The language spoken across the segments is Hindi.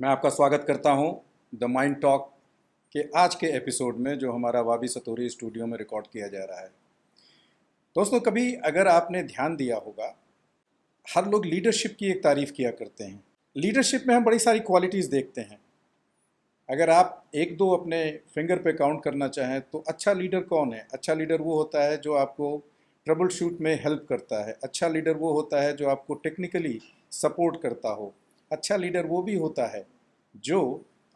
मैं आपका स्वागत करता हूं द माइंड टॉक के आज के एपिसोड में, जो हमारा वाबी सतोरी स्टूडियो में रिकॉर्ड किया जा रहा है। दोस्तों, कभी अगर आपने ध्यान दिया होगा, हर लोग लीडरशिप की एक तारीफ़ किया करते हैं। लीडरशिप में हम बड़ी सारी क्वालिटीज़ देखते हैं। अगर आप एक दो अपने फिंगर पे काउंट करना चाहें तो अच्छा लीडर कौन है? अच्छा लीडर वो होता है जो आपको ट्रबल शूट में हेल्प करता है। अच्छा लीडर वो होता है जो आपको टेक्निकली सपोर्ट करता हो। अच्छा लीडर वो भी होता है जो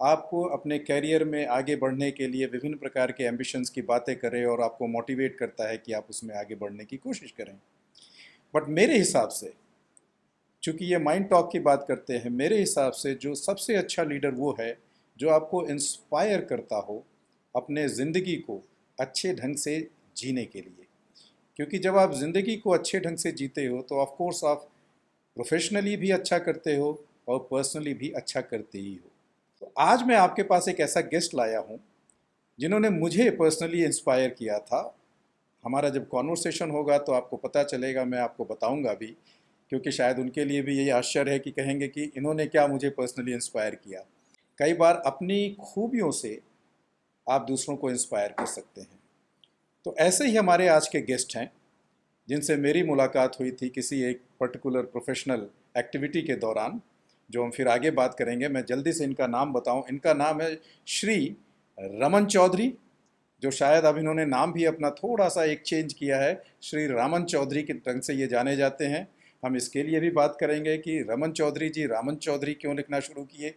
आपको अपने कैरियर में आगे बढ़ने के लिए विभिन्न प्रकार के एम्बिशंस की बातें करे और आपको मोटिवेट करता है कि आप उसमें आगे बढ़ने की कोशिश करें। बट मेरे हिसाब से, चूँकि ये माइंड टॉक की बात करते हैं, मेरे हिसाब से जो सबसे अच्छा लीडर वो है जो आपको इंस्पायर करता हो अपने ज़िंदगी को अच्छे ढंग से जीने के लिए। क्योंकि जब आप ज़िंदगी को अच्छे ढंग से जीते हो तो ऑफ कोर्स आप प्रोफेशनली भी अच्छा करते हो और पर्सनली भी अच्छा करते ही हो। तो आज मैं आपके पास एक ऐसा गेस्ट लाया हूँ जिन्होंने मुझे पर्सनली इंस्पायर किया था। हमारा जब कॉन्वर्सेशन होगा तो आपको पता चलेगा, मैं आपको बताऊंगा भी, क्योंकि शायद उनके लिए भी यही आश्चर्य है कि कहेंगे कि इन्होंने क्या मुझे पर्सनली इंस्पायर किया। कई बार अपनी खूबियों से आप दूसरों को इंस्पायर कर सकते हैं। तो ऐसे ही हमारे आज के गेस्ट हैं जिनसे मेरी मुलाकात हुई थी किसी एक पर्टिकुलर प्रोफेशनल एक्टिविटी के दौरान, जो हम फिर आगे बात करेंगे। मैं जल्दी से इनका नाम बताऊं। इनका नाम है श्री रमन चौधरी, जो शायद अब इन्होंने नाम भी अपना थोड़ा सा एक चेंज किया है, श्री रामन चौधरी के ढंग से ये जाने जाते हैं। हम इसके लिए भी बात करेंगे कि रमन चौधरी जी रामन चौधरी क्यों लिखना शुरू किए।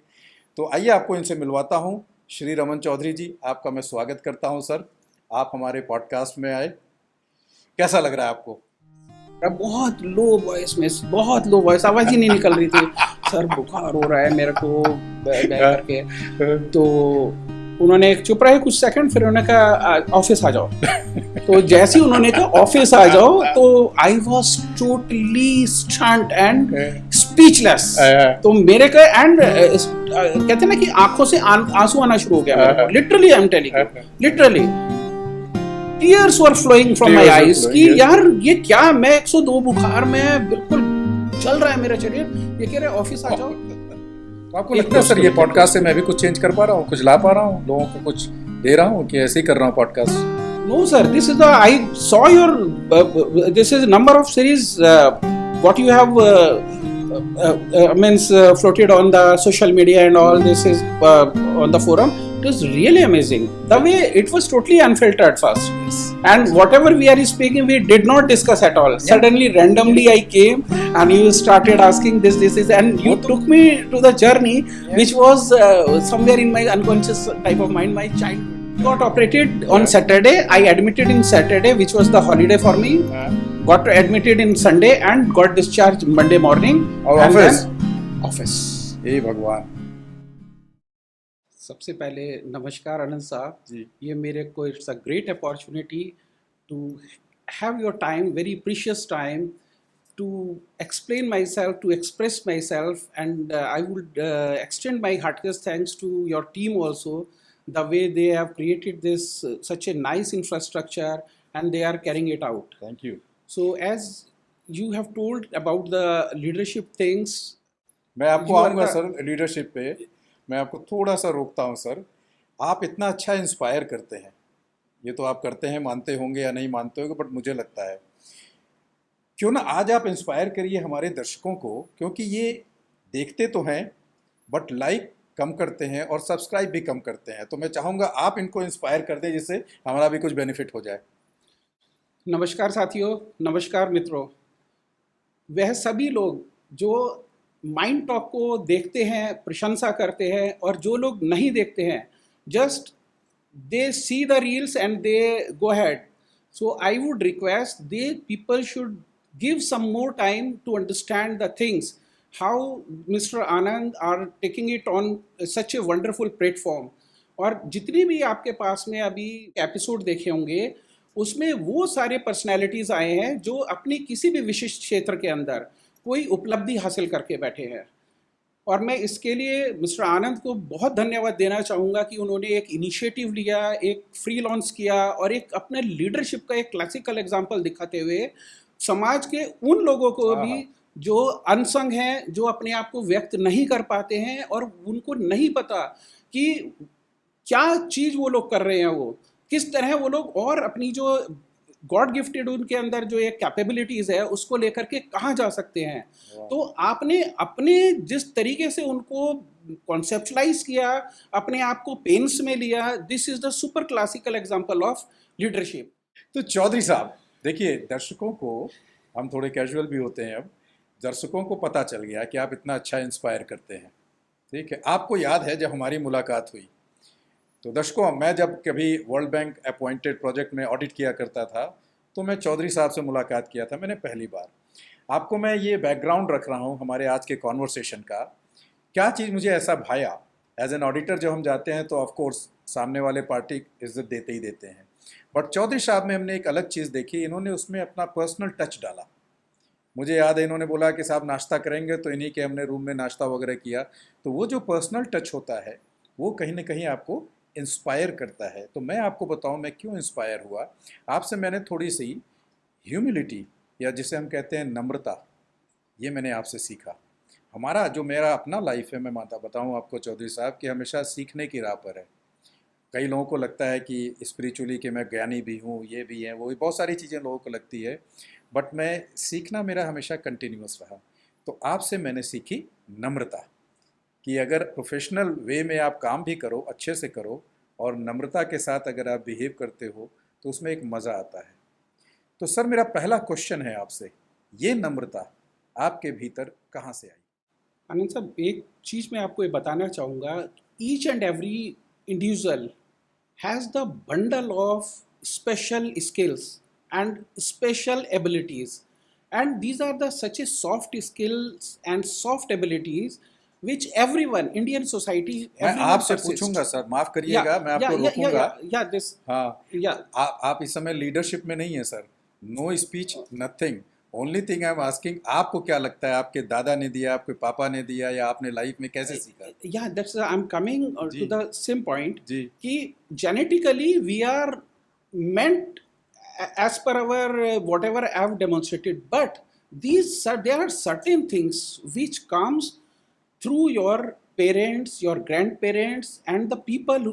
तो आइए आपको इनसे मिलवाता हूँ। श्री रमन चौधरी जी, आपका मैं स्वागत करता हूँ सर। आप हमारे पॉडकास्ट में आए, कैसा लग रहा है आपको? बहुत लो वॉइस में, बहुत लो वॉइस, आवाज ही नहीं निकल रही थी। सर बुखार हो रहा है मेरे को करके। तो उन्होंने चुप रहे कुछ सेकंड, फिर उन्होंने कहा ऑफिस आ जाओ। तो जैसे ही उन्होंने कहा ऑफिस आ जाओ तो I was totally stunt and speechless. तो मेरे का एंड कहते ना कि आंखों से आंसू आना शुरू हो गया। Literally I am telling you, literally tears were flowing from my eyes कि यार ये क्या, मैं 102 बुखार में बिल्कुल चल रहा है मेरा शरीर, ये कह रहे ऑफिस आ जाओ। तो आपको लगता है सर ये पॉडकास्ट से मैं भी कुछ चेंज कर पा रहा हूँ, कुछ ला पा रहा हूँ, लोगों को कुछ दे रहा हूँ, कि ऐसे ही कर रहा हूँ podcast? No sir, this is the I saw your this is number of series what you have means floated on the social media and all. This is on the forum. It was really amazing. The way it was totally unfiltered at first. Yes. And whatever we are speaking, we did not discuss at all. Yeah. Suddenly, randomly, I came and you started asking this is, and you took me to the journey, which was somewhere in my unconscious type of mind, my childhood. Got operated on Saturday. I admitted in Saturday, which was the holiday for me. Got admitted in Sunday and got discharged Monday morning. और ऑफिस। हे भगवान। सबसे पहले नमस्कार आनंद साहब जी। ये मेरे को it's a great opportunity to have your time, very precious time to explain myself, to express myself, and I would extend my heartiest thanks to your team also, the way they have created this such a nice infrastructure and they are carrying it out. Thank you. So as you have told about the leadership things, मैं आपको आऊँगा सर लीडरशिप पे। मैं आपको थोड़ा सा रोकता हूँ सर। आप इतना अच्छा इंस्पायर करते हैं, ये तो आप करते हैं, मानते होंगे या नहीं मानते होंगे, बट मुझे लगता है क्यों ना आज आप इंस्पायर करिए हमारे दर्शकों को, क्योंकि ये देखते तो हैं बट लाइक कम करते हैं और सब्सक्राइब भी कम करते हैं। तो मैं चाहूँगा आप इनको इंस्पायर कर दें जिससे हमारा भी कुछ बेनिफिट हो जाए। नमस्कार साथियों, नमस्कार मित्रों। वह सभी लोग जो माइंड टॉक को देखते हैं, प्रशंसा करते हैं, और जो लोग नहीं देखते हैं, just they see the reels and they go had. So I would request they people should give some more time to understand the things, how Mr. Anand are taking it on such a wonderful platform. और जितनी भी आपके पास में अभी एपिसोड देखे होंगे उसमें वो सारे पर्सनालिटीज़ आए हैं जो अपनी किसी भी विशिष्ट क्षेत्र के अंदर कोई उपलब्धि हासिल करके बैठे हैं। और मैं इसके लिए मिस्टर आनंद को बहुत धन्यवाद देना चाहूँगा कि उन्होंने एक इनिशिएटिव लिया, एक फ्री लॉन्च किया और एक अपने लीडरशिप का एक क्लासिकल एग्जाम्पल दिखाते हुए समाज के उन लोगों को भी जो अनसंग हैं, जो अपने आप को व्यक्त नहीं कर पाते हैं और उनको नहीं पता कि क्या चीज़ वो लोग कर रहे हैं, वो किस तरह वो लोग और अपनी जो गॉड गिफ्टेड उनके अंदर जो एक कैपेबिलिटीज़ है उसको लेकर के कहाँ जा सकते हैं। तो आपने अपने जिस तरीके से उनको कॉन्सेप्चुलाइज किया, अपने आप को पेन्स में लिया, this is the super classical example of leadership. तो चौधरी साहब देखिए, दर्शकों को, हम थोड़े कैजुअल भी होते हैं, अब दर्शकों को पता चल गया कि आप इतना अच्छा इंस्पायर करते हैं। ठीक है, आपको याद है जब हमारी मुलाकात हुई तो दर्शकों, मैं जब कभी वर्ल्ड बैंक अपॉइंटेड प्रोजेक्ट में ऑडिट किया करता था तो मैं चौधरी साहब से मुलाकात किया था मैंने पहली बार। आपको मैं ये बैकग्राउंड रख रहा हूँ हमारे आज के कॉन्वर्सेशन का। क्या चीज़ मुझे ऐसा भाया, एज एन ऑडिटर जब हम जाते हैं तो ऑफ कोर्स सामने वाले पार्टी इज्जत देते ही देते हैं, बट चौधरी साहब में हमने एक अलग चीज़ देखी, इन्होंने उसमें अपना पर्सनल टच डाला। मुझे याद है इन्होंने बोला कि साहब नाश्ता करेंगे, तो इन्हीं के हमने रूम में नाश्ता वगैरह किया। तो वो जो पर्सनल टच होता है वो कहीं ना कहीं आपको इंस्पायर करता है। तो मैं आपको बताऊं मैं क्यों इंस्पायर हुआ, आपसे मैंने थोड़ी सी ह्यूमिलिटी, या जिसे हम कहते हैं नम्रता, ये मैंने आपसे सीखा। हमारा जो मेरा अपना लाइफ है, मैं माता बताऊं आपको चौधरी साहब, कि हमेशा सीखने की राह पर है। कई लोगों को लगता है कि स्पिरिचुअली कि मैं ज्ञानी भी हूँ, ये भी है, वो भी, बहुत सारी चीज़ें लोगों को लगती है, बट मैं सीखना मेरा हमेशा कंटिन्यूअस रहा। तो आपसे मैंने सीखी नम्रता, कि अगर प्रोफेशनल वे में आप काम भी करो, अच्छे से करो, और नम्रता के साथ अगर आप बिहेव करते हो तो उसमें एक मज़ा आता है। तो सर मेरा पहला क्वेश्चन है आपसे, ये नम्रता आपके भीतर कहाँ से आई? आनंद साहब, एक चीज़ मैं आपको ये बताना चाहूँगा, each and every individual has the bundle of special skills and special abilities, and these are the such a soft skills and soft abilities which everyone Indian society मैं everyone आपसे persists. पूछूंगा सर, माफ करिएगा, मैं आपको रोकूंगा। this हाँ, yeah आप इस समय लीडरशिप में नहीं है sir, no speech nothing, only thing I am asking, आपको क्या लगता है आपके दादा ने दिया, आपके पापा ने दिया, या आपने लाइफ में कैसे सीखा? yeah that's I'm coming ji to the same point जी कि genetically we are meant as per our whatever I have demonstrated, but there are certain things which comes through your parents, your grandparents, and the people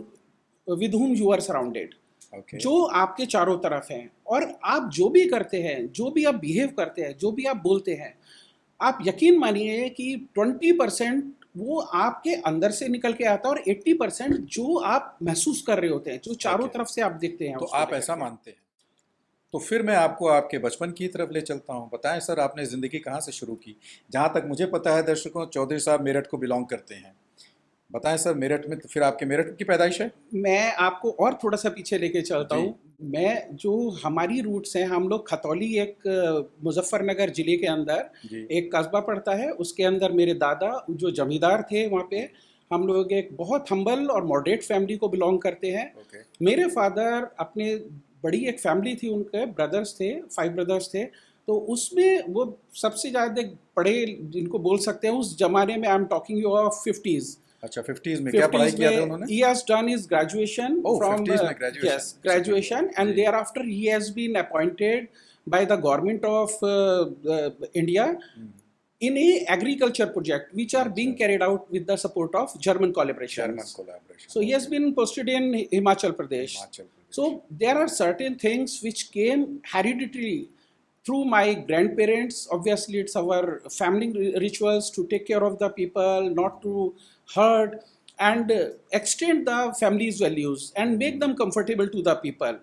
with whom you are surrounded, okay जो आपके चारों तरफ हैं। और आप जो भी करते हैं, जो भी आप बिहेव करते हैं, जो भी आप बोलते हैं, आप यकीन मानिए कि 20% वो आपके अंदर से निकल के आता है और 80% जो आप महसूस कर रहे होते हैं, जो चारों ओके, तरफ से आप देखते हैं तो उसको आप लेकर ऐसा के। मानते हैं। तो फिर मैं आपको आपके बचपन की तरफ ले चलता हूँ। बताएं सर, आपने ज़िंदगी कहाँ से शुरू की? जहाँ तक मुझे पता है दर्शकों, चौधरी साहब मेरठ को बिलोंग करते हैं। बताएं सर, मेरठ में, तो फिर आपके मेरठ की पैदाइश है? मैं आपको और थोड़ा सा पीछे लेके चलता जी हूँ। मैं जो हमारी रूट्स हैं, हम लोग खतौली, एक मुजफ्फरनगर ज़िले के अंदर जी एक कस्बा पड़ता है, उसके अंदर मेरे दादा जो जमींदार थे वहाँ पे। हम लोग एक बहुत हम्बल और मॉडरेट फैमिली को बिलोंग करते हैं। ओके मेरे फादर अपने बड़ी एक फैमिली थी, उनके ब्रदर्स थे, 5 ब्रदर्स थे। तो उसमें वो सबसे ज़्यादा पढ़े जिनको बोल सकते हैं उस ज़माने में, I am talking you of 50s। अच्छा, 50s में क्या पढ़ाई किया था उन्होंने? He has done his graduation oh, from 50s में ग्रेजुएशन? yes, graduation, and जी thereafter he has been appointed by the government of India in a agriculture project which are being अच्छा, carried out with the support of German German collaborations. Collaboration, So he has been posted in Himachal Pradesh. Himachal Pradesh. So there are certain things which came hereditarily through my grandparents. Obviously, it's our family rituals to take care of the people, not to hurt, and extend the family's values and make them comfortable to the people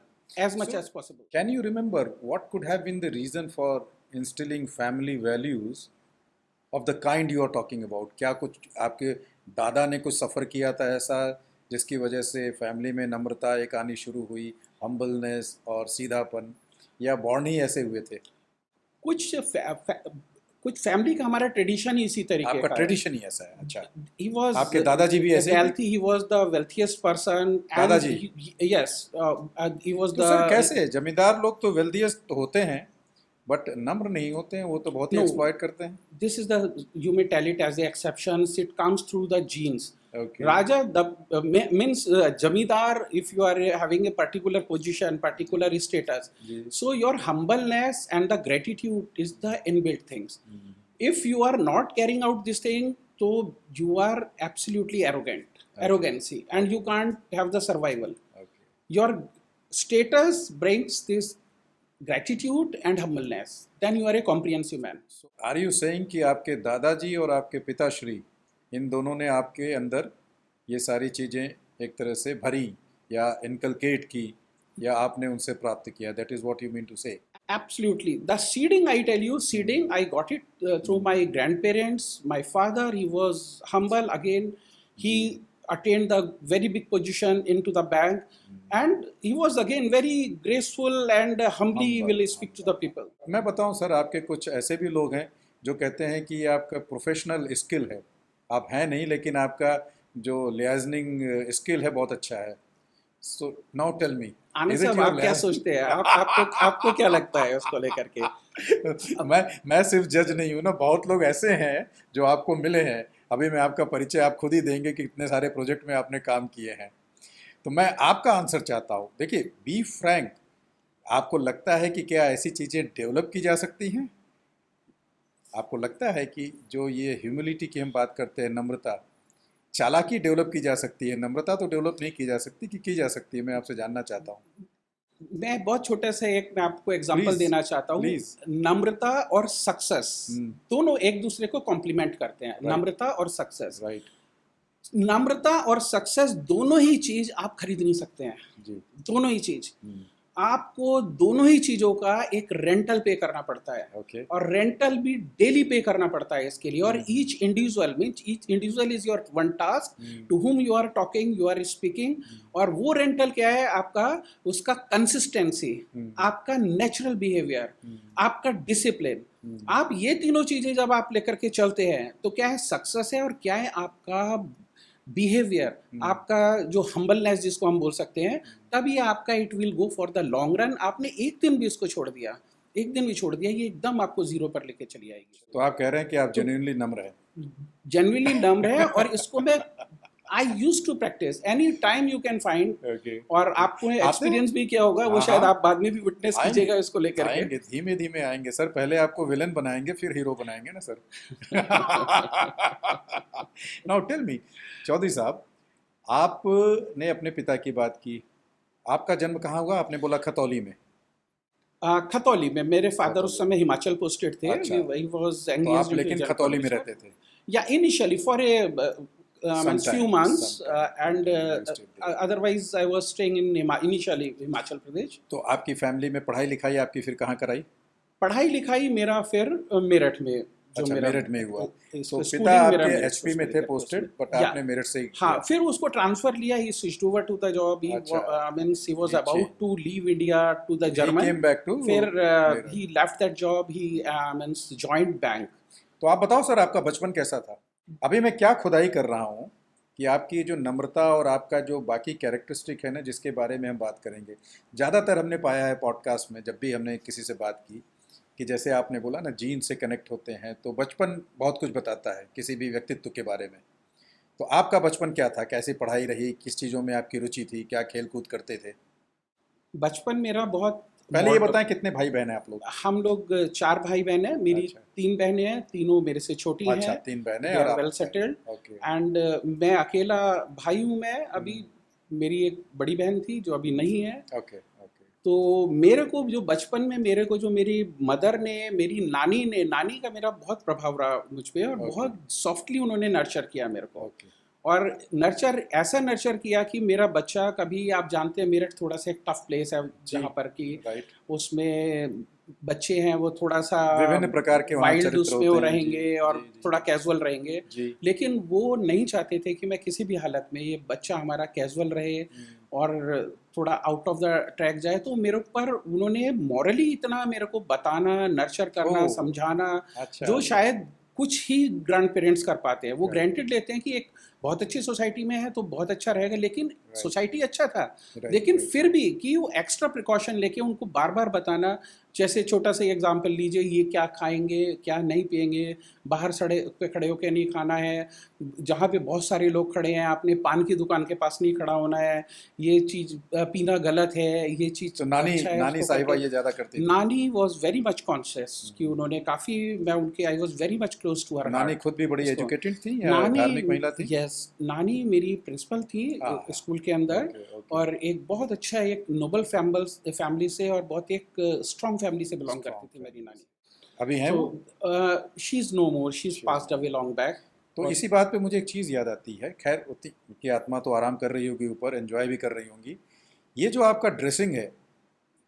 as much So, as possible. can you remember what could have been the reason for instilling family values of the kind you are talking about? क्या कुछ आपके दादा ने कुछ सफ़र किया था ऐसा जिसकी वजह से फैमिली में नम्रता एक आनी शुरू हुई, हम्बलनेस और सीधापन, या बॉर्न ही ऐसे हुए थे? कुछ फैमिली का हमारा ट्रेडिशन ही इसी तरीके आपका का है। ट्रेडिशन ही ऐसा है? अच्छा, He was आपके दादाजी भी ऐसे ही थे? wealthy. He was the wealthiest person, and दादाजी? yes, he was तो the सर कैसे? जमींदार लोग तो वेल्दियस्ट तो होते हैं बट नम्र नहीं होते हैं, वो तो बहुत ही No. एक्सप्लॉइट करते हैं। This is the, you may tell it as the exceptions. It comes through the genes. Okay Raja means Jamidar. If you are having a particular position, particular status, जी so your humbleness and the gratitude is the inbuilt things. if you are not carrying out this thing, so you are absolutely arrogancy, and you can't have the survival. Okay. Your status brings this gratitude and humbleness. Then you are a comprehensive man. So are you saying कि आपके दादाजी और आपके पिताश्री इन दोनों ने आपके अंदर ये सारी चीज़ें एक तरह से भरी या इनकलकेट की या आपने उनसे प्राप्त किया? That is what you mean to say? Absolutely. The seeding, I tell you, seeding, I got it through my grandparents. My father, he was humble. Again, he attained the very big position into the bank. And he was again very graceful and humbly will speak to the people. मैं बताऊं सर, आपके कुछ ऐसे भी लोग हैं जो कहते हैं कि ये आपका प्रोफेशनल स्किल है, आप हैं नहीं लेकिन आपका जो लियाजनिंग स्किल है बहुत अच्छा है. सो नाउ टेल मी, आनंद साहब, आप क्या सोचते हैं? आपको क्या लगता है उसको लेकर के? मैं सिर्फ जज नहीं हूँ ना, बहुत लोग ऐसे हैं जो आपको मिले हैं. अभी मैं आपका परिचय आप खुद ही देंगे कि इतने सारे प्रोजेक्ट में आपने काम किए हैं. तो मैं आपका आंसर चाहता हूँ. देखिए, बी फ्रैंक, आपको लगता है कि क्या ऐसी चीज़ें डेवलप की जा सकती हैं? आपको लगता है कि जो ये ह्यूमिलिटी की हम बात करते हैं, नम्रता, चालाकी डेवलप की जा सकती है, नम्रता तो डेवलप नहीं की जा सकती कि की जा सकती है? मैं आपसे जानना चाहता हूँ. मैं बहुत छोटा सा मैं आपको एग्जांपल देना चाहता हूँ. नम्रता और सक्सेस दोनों एक दूसरे को कॉम्प्लीमेंट करते हैं. नम्रता और सक्सेस, राइट. नम्रता और सक्सेस दोनों ही चीज आप खरीद नहीं सकते हैं जी. दोनों ही चीज आपको दोनों ही चीजों का एक रेंटल पे करना पड़ता है. Okay. और रेंटल भी डेली पे करना पड़ता है इसके लिए. और each individual is your one task to whom you are talking, you are speaking. और वो रेंटल क्या है आपका? उसका कंसिस्टेंसी, आपका नेचुरल बिहेवियर, आपका डिसिप्लिन. आप ये तीनों चीजें जब आप लेकर के चलते हैं तो क्या है सक्सेस है, और क्या है आपका बिहेवियर, आपका जो हम्बलनेस जिसको हम बोल सकते हैं, तभी आपका it will go for the long run. आपने एक दिन भी इसको छोड़ दिया, एक दिन भी छोड़ दिया, ये एकदम आपको जीरो पर लेके चली आएगी. तो आप कह रहे हैं कि आप जेन्युइनली नम्र हैं? जेन्युइनली नम्र है. और इसको मैं I use to practice any time you can find. और आपको एक्सपीरियंस भी किया होगा, वो शायद आप बाद में भी विटनेस कीजिएगा इसको लेकर के. धीमे धीमे आएंगे सर, पहले आपको विलन बनाएंगे फिर हीरो बनाएंगे ना sir. Now tell me Chaudhary sahab, आपने अपने पिता की बात की, आपका जन्म कहाँ हुआ? आपने बोला खतौली में. खतौली में. मेरे फादर उस समय हिमाचल पोस्टेड थे. अच्छा. He was तो engaged आप लेकिन खतौली में रहते थे? Yeah, initially for a few months, and otherwise I was staying in initially Himachal Pradesh. तो आपकी फैमिली में पढ़ाई लिखाई आपकी फिर कहाँ कराई? पढ़ाई लिखाई मेरा फिर मेरठ में. अच्छा, मेरठ में हुआ. तो पिता आपके एचपी में थे पोस्टेड, बट आपने मेरठ से. हाँ, फिर उसको ट्रांसफर लिया. He switched over to the job. He was about to leave India to the German. He came back to. फिर he left that job. He joined bank. तो आप बताओ सर, आपका बचपन कैसा था? अभी मैं क्या खुदाई कर रहा हूँ कि आपकी जो नम्रता और आपका जो बाकी कैरेक्टरिस्टिक है ना, जिसके बारे में हम बात करेंगे. ज़्यादातर हमने पाया है पॉडकास्ट में, जब भी हमने किसी से बात की, कि जैसे आपने बोला ना जीन से कनेक्ट होते हैं, तो बचपन बहुत कुछ बताता है किसी भी व्यक्तित्व के बारे में. तो आपका बचपन क्या था? कैसी पढ़ाई रही? किस चीज़ों में आपकी रुचि थी? क्या खेल कूद करते थे? बचपन मेरा बहुत. पहले ये बताएं, कितने भाई बहन हैं आप लोग? हम लोग 4 भाई बहन हैं. मेरी 3 बहनें हैं, तीनों मेरे से छोटी हैं. अच्छा, 3 बहनें और वेल सेटल्ड. एंड मैं अकेला भाई हूँ. मैं अभी मेरी एक बड़ी बहन थी जो अभी नहीं है. ओके. तो मेरे को जो बचपन में मेरी मदर ने, मेरी नानी का मेरा बहुत प्रभाव रहा मुझ पे. और बहुत सॉफ्टली उन्होंने नर्चर किया मेरे को. और ऐसा नर्चर किया कि मेरा बच्चा कभी, आप जानते हैं मेरठ थोड़ा सा एक टफ प्लेस है जहाँ पर कि उसमें बच्चे हैं वो थोड़ा सा विभिन्न प्रकार के वाइल्ड उसमें वो रहेंगे और थोड़ा कैजुअल रहेंगे. लेकिन वो नहीं चाहते थे कि मैं किसी भी हालत में ये बच्चा हमारा कैजुअल रहे और थोड़ा आउट ऑफ द ट्रैक जाए. तो मेरे ऊपर उन्होंने मॉरली इतना मेरे को बताना, नर्चर करना, समझाना, जो शायद कुछ ही ग्रैंड पेरेंट्स कर पाते हैं. वो ग्रांटेड लेते हैं कि एक बहुत अच्छी सोसाइटी में है तो बहुत अच्छा रहेगा, लेकिन सोसाइटी अच्छा था, Right, लेकिन right. फिर भी कि वो एक्स्ट्रा प्रिकॉशन लेके उनको बार बार बताना। जैसे छोटा सा एग्जांपल लीजिए, ये क्या खाएंगे क्या नहीं पिएंगे, बाहर सड़क पे खड़े होकर नहीं खाना है, जहाँ पे बहुत सारे लोग खड़े हैं आपने पान की दुकान के पास नहीं खड़ा होना है, ये चीज़ पीना गलत है, ये चीज़ तो नानी अच्छा है नानी उसको साहिबा करके। ये ज़्यादा करती थी। नानी वॉज वेरी मच कॉन्शियस कि उन्होंने काफ़ी, मैं उनके I was very much close to her nani heart. खुद भी बड़ी उसको एजुकेटेड थी या नानी, धार्मिक महिला थी? यस, नानी मेरी प्रिंसिपल थी हाँ, स्कूल के अंदर, ओके ओके। और एक बहुत अच्छा एक नोबल फैमिली से और बहुत एक स्ट्रॉन्ग फैमिली से बिलोंग Strong करती थी मेरी नानी। अभी हैं तो वो? She is no more, she is She is passed no away long back. तो और इसी बात पे मुझे एक चीज़ याद आती है। खैर उनकी आत्मा तो आराम कर रही होगी ऊपर, एंजॉय भी कर रही होंगी। ये जो आपका ड्रेसिंग है,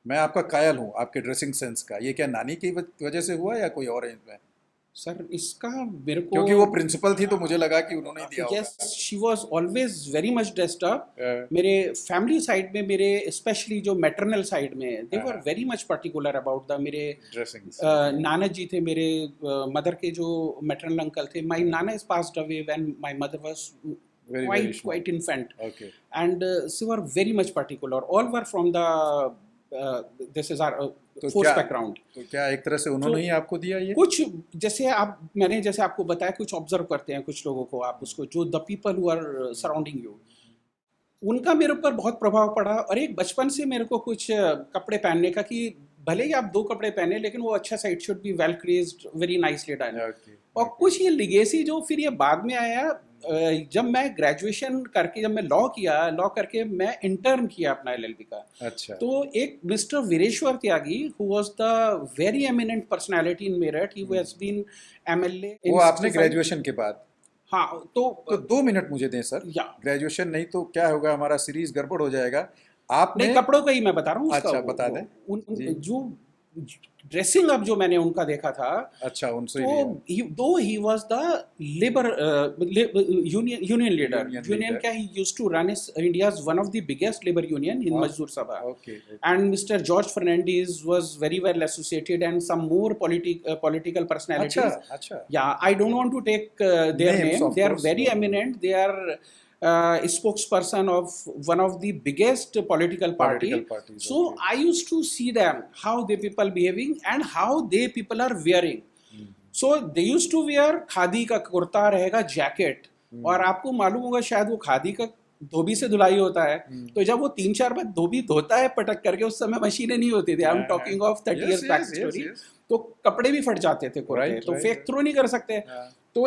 मैं आपका कायल हूँ आपके ड्रेसिंग सेंस का। ये क्या नानी की वजह से हुआ या कोई और में? सर इसका मेरे को, क्योंकि वो प्रिंसिपल थी तो मुझे लगा कि उन्होंने ही दिया यस, होगा। She was always very much dressed up. Uh, मेरे फैमिली साइड में, मेरे स्पेशली जो मैटरनल साइड में, दे वर हाँ। Very much particular about the, मेरे ड्रेसिंग नाना जी थे मेरे, मदर के जो मैटरनल अंकल थे, my Nana is passed away when my mother was very very quite infant, okay. and she were very much particular, all were from the this is our तो force क्या background। तो क्या एक तरह से उन्होंने ही आपको दिया ये? कुछ जैसे आप, मैंने जैसे आपको बताया, कुछ ऑब्जर्व करते हैं कुछ लोगों को, आप उसको, जो the people who are surrounding you, उनका मेरे ऊपर बहुत प्रभाव पड़ा। और एक बचपन से मेरे को कुछ कपड़े पहनने का, कि भले ही आप 2 कपड़े पहने लेकिन वो अच्छा सा, it should be well crazed, very nicely done. Okay और कुछ ये लिगेसी जो फिर ये बाद में आया, जब मैं ग्रेजुएशन करके, जब मैं लॉ करके मैं इंटर्न किया अपना एलएलबी का, अच्छा तो एक mister Vireshwar Tyagi, who was the very eminent personality in Meerut, he has been MLA वो आपने ग्रेजुएशन के बाद? हाँ, तो तो 2 मिनट मुझे दें सर। या ग्रेजुएशन नहीं तो क्या होगा, हमारा सीरीज गड़बड़ हो जाएगा। आपने नहीं, कपड़ों का ही मैं बता रहा हूँ उसका। अच्छा बता दें जी। जो ड्रेसिंग अप जो मैंने उनका देखा था, अच्छा उनसे ही लिया। तो दो he was the labour union leader, Union union leader. क्या, he used to run India's one of the biggest labour union in Wow. Mazdoor Sabha. Okay And Mr. George Fernandez was very well associated, and some more political personalities. अच्छा अच्छा Yeah, I don't want to take their Names, name. of They are course. very eminent. They are spokesperson of one of the biggest political party. Political parties, So okay. I used to see them, how they people behaving and how they people are wearing. So they used to wear khadi का कुर्ता रहेगा, जैकेट, और आपको मालूम होगा शायद वो खादी का धोबी से धुलाई होता है। तो जब वो 3-4 बार धोबी धोता है पटक करके, उस समय मशीनें नहीं होती थी, I am talking of 30 years back story, तो कपड़े भी फट जाते थे कुर्ते, Right, तो right, फेक थ्रो नहीं कर सकते। हाँ। तो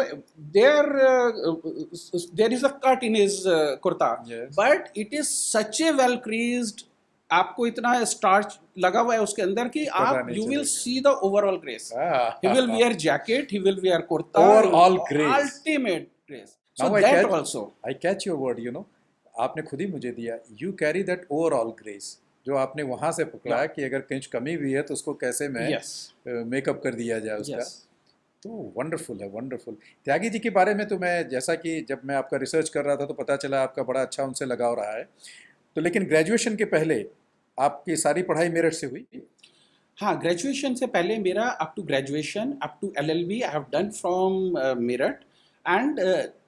there is a cut in his kurta, Yes. But it is such a well creased, आपको इतना स्टार्च लगा हुआ है उसके अंदर कि आप, नहीं यू विल चलेगा। See the overall grace. Ah. He will wear jacket, he will wear kurta, Overall grace. ultimate grace. So Now I that catch- also, I catch your word, you know. आपने खुद ही मुझे दिया, you carry that overall grace, जो आपने वहां से पकड़ा कि अगर कहीं कमी भी है तो उसको कैसे मैं yes, मेकअप कर दिया जाए उसका। yes. तो वंडरफुल है, वंडरफुल। त्यागी जी के बारे में तो मैं, जैसा कि जब मैं आपका रिसर्च कर रहा था तो पता चला आपका बड़ा अच्छा उनसे लगाव रहा है। तो लेकिन ग्रेजुएशन के पहले आपकी सारी पढ़ाई मेरठ से हुई? हाँ, ग्रेजुएशन से पहले मेरा up to graduation, up to LLB I have done from Meerut, and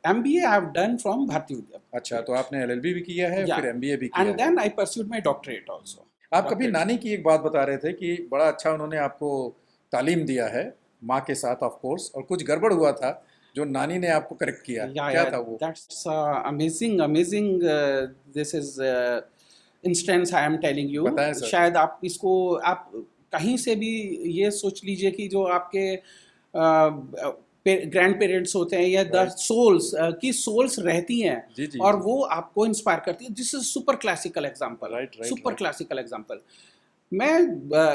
MBA I have done from Bharati Vidya. अच्छा, तो आपने एलएलबी भी किया है, Yeah. फिर एमबीए भी किया एंड है। Then I pursued my doctorate also. आप कभी नानी की एक बात बता रहे थे कि बड़ा अच्छा उन्होंने आपको तालीम दिया है माँ के साथ, ऑफ कोर्स, और कुछ गड़बड़ हुआ था जो नानी ने आपको करेक्ट किया। क्या था वो? That's amazing this is instance I am telling you. बताएं सर। शायद आप इसको, आप कहीं से भी ये सोच लीजिए कि जो आपके ग्रैंड पेरेंट्स होते हैं या द Right. सोल्स की सोल्स रहती हैं, जी जी और जी। वो आपको इंस्पायर करती है। This is super classical example, Right, right, super right. Classical example. मैं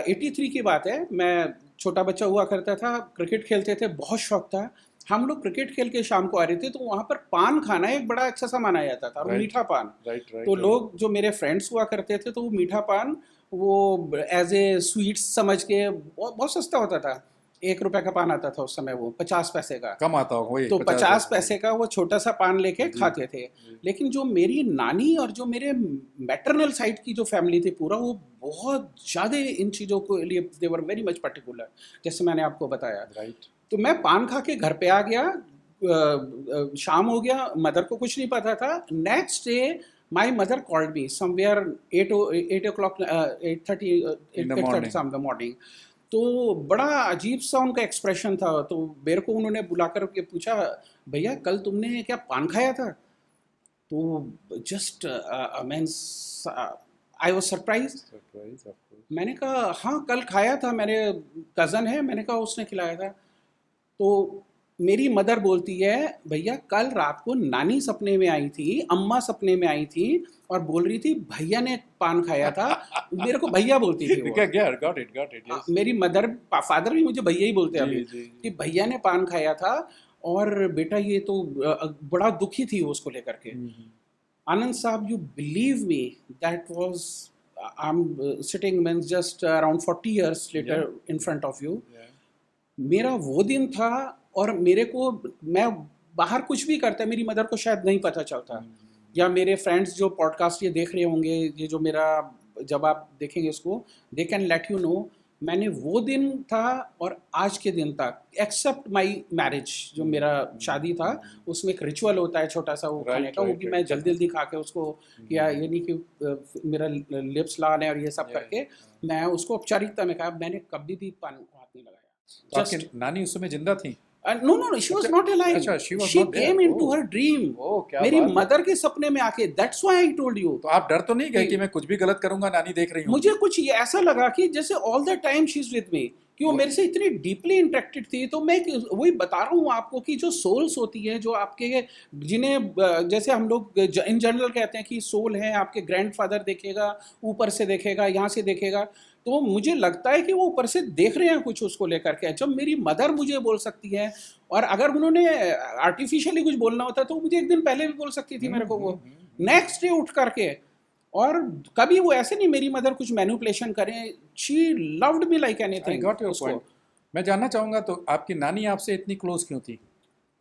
83 की बात है, मैं छोटा बच्चा हुआ करता था, क्रिकेट खेलते थे, बहुत शौक था। हम लोग क्रिकेट खेल के शाम को आ रहे थे, तो वहाँ पर पान खाना एक बड़ा अच्छा सा माना जाता था, और Right. मीठा पान। Right right. तो लोग जो मेरे फ्रेंड्स हुआ करते थे, तो वो मीठा पान वो एज ए स्वीट्स समझ के, बहुत सस्ता होता था, 1 रुपए का पान आता था उस समय, वो 50 पैसे का। कम आता हो वही तो 50 पैसे का वो छोटा सा पान लेके जी, खाते थे। जी। लेकिन जो मेरी नानी और जो मेरे मैटरनल साइड की जो फैमिली थी पूरा, वो बहुत ज़्यादा इन चीज़ों को लिए दे वर वेरी मच पर्टिकुलर, जैसे मैंने आपको बताया। राइट। तो मैं पान खा के घर पे आ गया, शाम हो गया, मदर को कुछ नहीं पता था। Next day my mother called me somewhere 8 o'clock 8:30 In the 8:30 morning. In the morning. तो बड़ा अजीब सा उनका एक्सप्रेशन था। तो मेरे को उन्होंने बुलाकर के पूछा, भैया कल तुमने क्या पान खाया था? तो just means I was surprise. Surprise, of course. मैंने कहा हाँ कल खाया था, मेरे कज़न है, मैंने कहा उसने खिलाया था। तो मेरी मदर बोलती है, भैया कल रात को नानी सपने में आई थी, अम्मा सपने में आई थी और बोल रही थी भैया ने पान खाया था। मेरे को भैया बोलती थी वो। Yeah, got it, yes. मेरी मदर फादर भी मुझे भैया ही बोलते हैं जी, अभी, जी, कि भैया ने पान खाया था और बेटा ये तो बड़ा दुखी थी वो उसको लेकर के। आनंद साहब, you believe me, that was I'm sitting means just around 40 years later in front of you. Yeah. मेरा वो दिन था और मेरे को, मैं बाहर कुछ भी करता, मेरी मदर को शायद नहीं पता चलता, या मेरे फ्रेंड्स जो पॉडकास्ट ये देख रहे होंगे, ये जो मेरा, जब आप देखेंगे इसको, they can let you know मैंने वो दिन था और आज के दिन तक, एक्सेप्ट माई मैरिज, जो मेरा शादी था उसमें एक रिचुअल होता है छोटा सा वो खाने का, वो भी मैं जल्दी जल्दी खा के उसको किया, ये नहीं कि मेरा लिप्स लाने और ये सब करके मैं उसको औपचारिकता में कहा। मैंने कभी भी पान को हाथ नहीं लगाया। तो आपकी नानी उस समय जिंदा थी? No, she was not alive. अच्छा, she was She not there. came into her dream. क्या मेरी बात है। मदर के सपने में आके, that's why I told you. तो आप डर तो नहीं गए कि मैं कुछ भी गलत करूंगा, नानी देख रही हूँ? मुझे कुछ ये ऐसा लगा कि जैसे all the time she's with me, कि वो मेरे से इतनी डीपली इंटरेक्टेड थी। तो मैं वही बता रहा हूँ आपको कि जो सोल्स होती है, जो आपके, जिन्हें जैसे हम लोग इन जनरल कहते हैं कि सोल है, आपके ग्रैंडफादर देखेगा, ऊपर से देखेगा, यहाँ से देखेगा, तो मुझे लगता है कि वो ऊपर से देख रहे हैं कुछ उसको लेकर के। जब मेरी मदर मुझे बोल सकती है, और अगर उन्होंने आर्टिफिशियली कुछ बोलना होता तो मुझे एक दिन पहले भी बोल सकती थी मेरे को, वो नेक्स्ट डे उठ करके। और कभी वो ऐसे नहीं मेरी मदर कुछ मैनिपुलेशन करें, she loved me like anything. Got your point. मैं जानना चाहूंगा तो आपकी नानी आपसे इतनी क्लोज क्यों थी?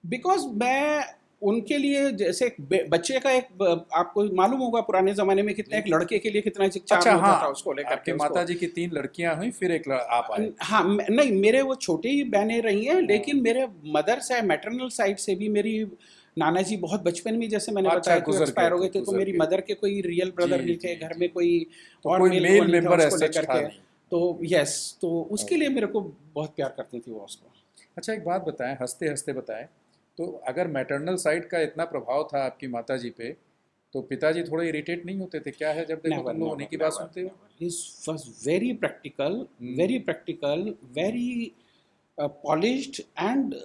बिकॉज मैं उनके लिए जैसे एक बच्चे का, एक आपको मालूम होगा पुराने जमाने में कितना, एक लड़के के लिए कितना चार्म अच्छा, होता हाँ, था उसको लेकर के। माता जी की 3 लड़कियां हुई, फिर एक आप आए। हाँ, नहीं, मेरे वो छोटे ही बहनें रही हैं, लेकिन मेरे मदर से, मैटरनल साइड से भी मेरी नाना जी बहुत बचपन में, जैसे मैंने बताया कि एक्सपायर हो गए थे, तो मेरी मदर के कोई रियल ब्रदर नहीं थे घर में, कोई और मेल मेंबर उसको लेकर के। तो यस, तो उसके लिए मेरे को बहुत प्यार करती थी वो उसको। अच्छा, एक बात बताएं, हंसते हंसते बताएं, तो अगर मैटरनल साइड का इतना प्रभाव था आपकी माता जी पे, तो पिताजी थोड़े इरिटेट नहीं होते थे? क्या है, जब देखो तुम लोग उन्हीं की बात सुनते हो? He was very practical, very polished, and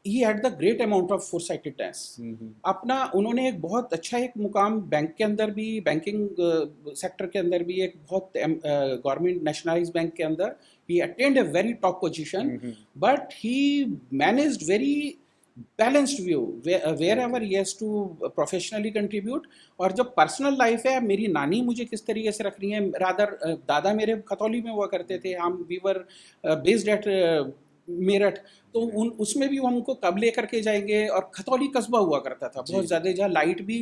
he had the great amount of foresightedness. अपना उन्होंने एक बहुत अच्छा एक मुकाम बैंक के अंदर भी, बैंकिंग सेक्टर के अंदर भी, एक बहुत गवर्नमेंट नेशनलाइज्ड बैंक के अंदर he attained a very top position, but he managed very balanced view wherever he has to professionally contribute। और जब पर्सनल लाइफ है, मेरी नानी मुझे किस तरीके से रख रही है, रादर दादा मेरे खतौली में हुआ करते थे, हम we were based at Meerut, तो उसमें भी हमको कब लेकर के जाएंगे, और खतौली कस्बा हुआ करता था बहुत ज़्यादा, जहाँ लाइट भी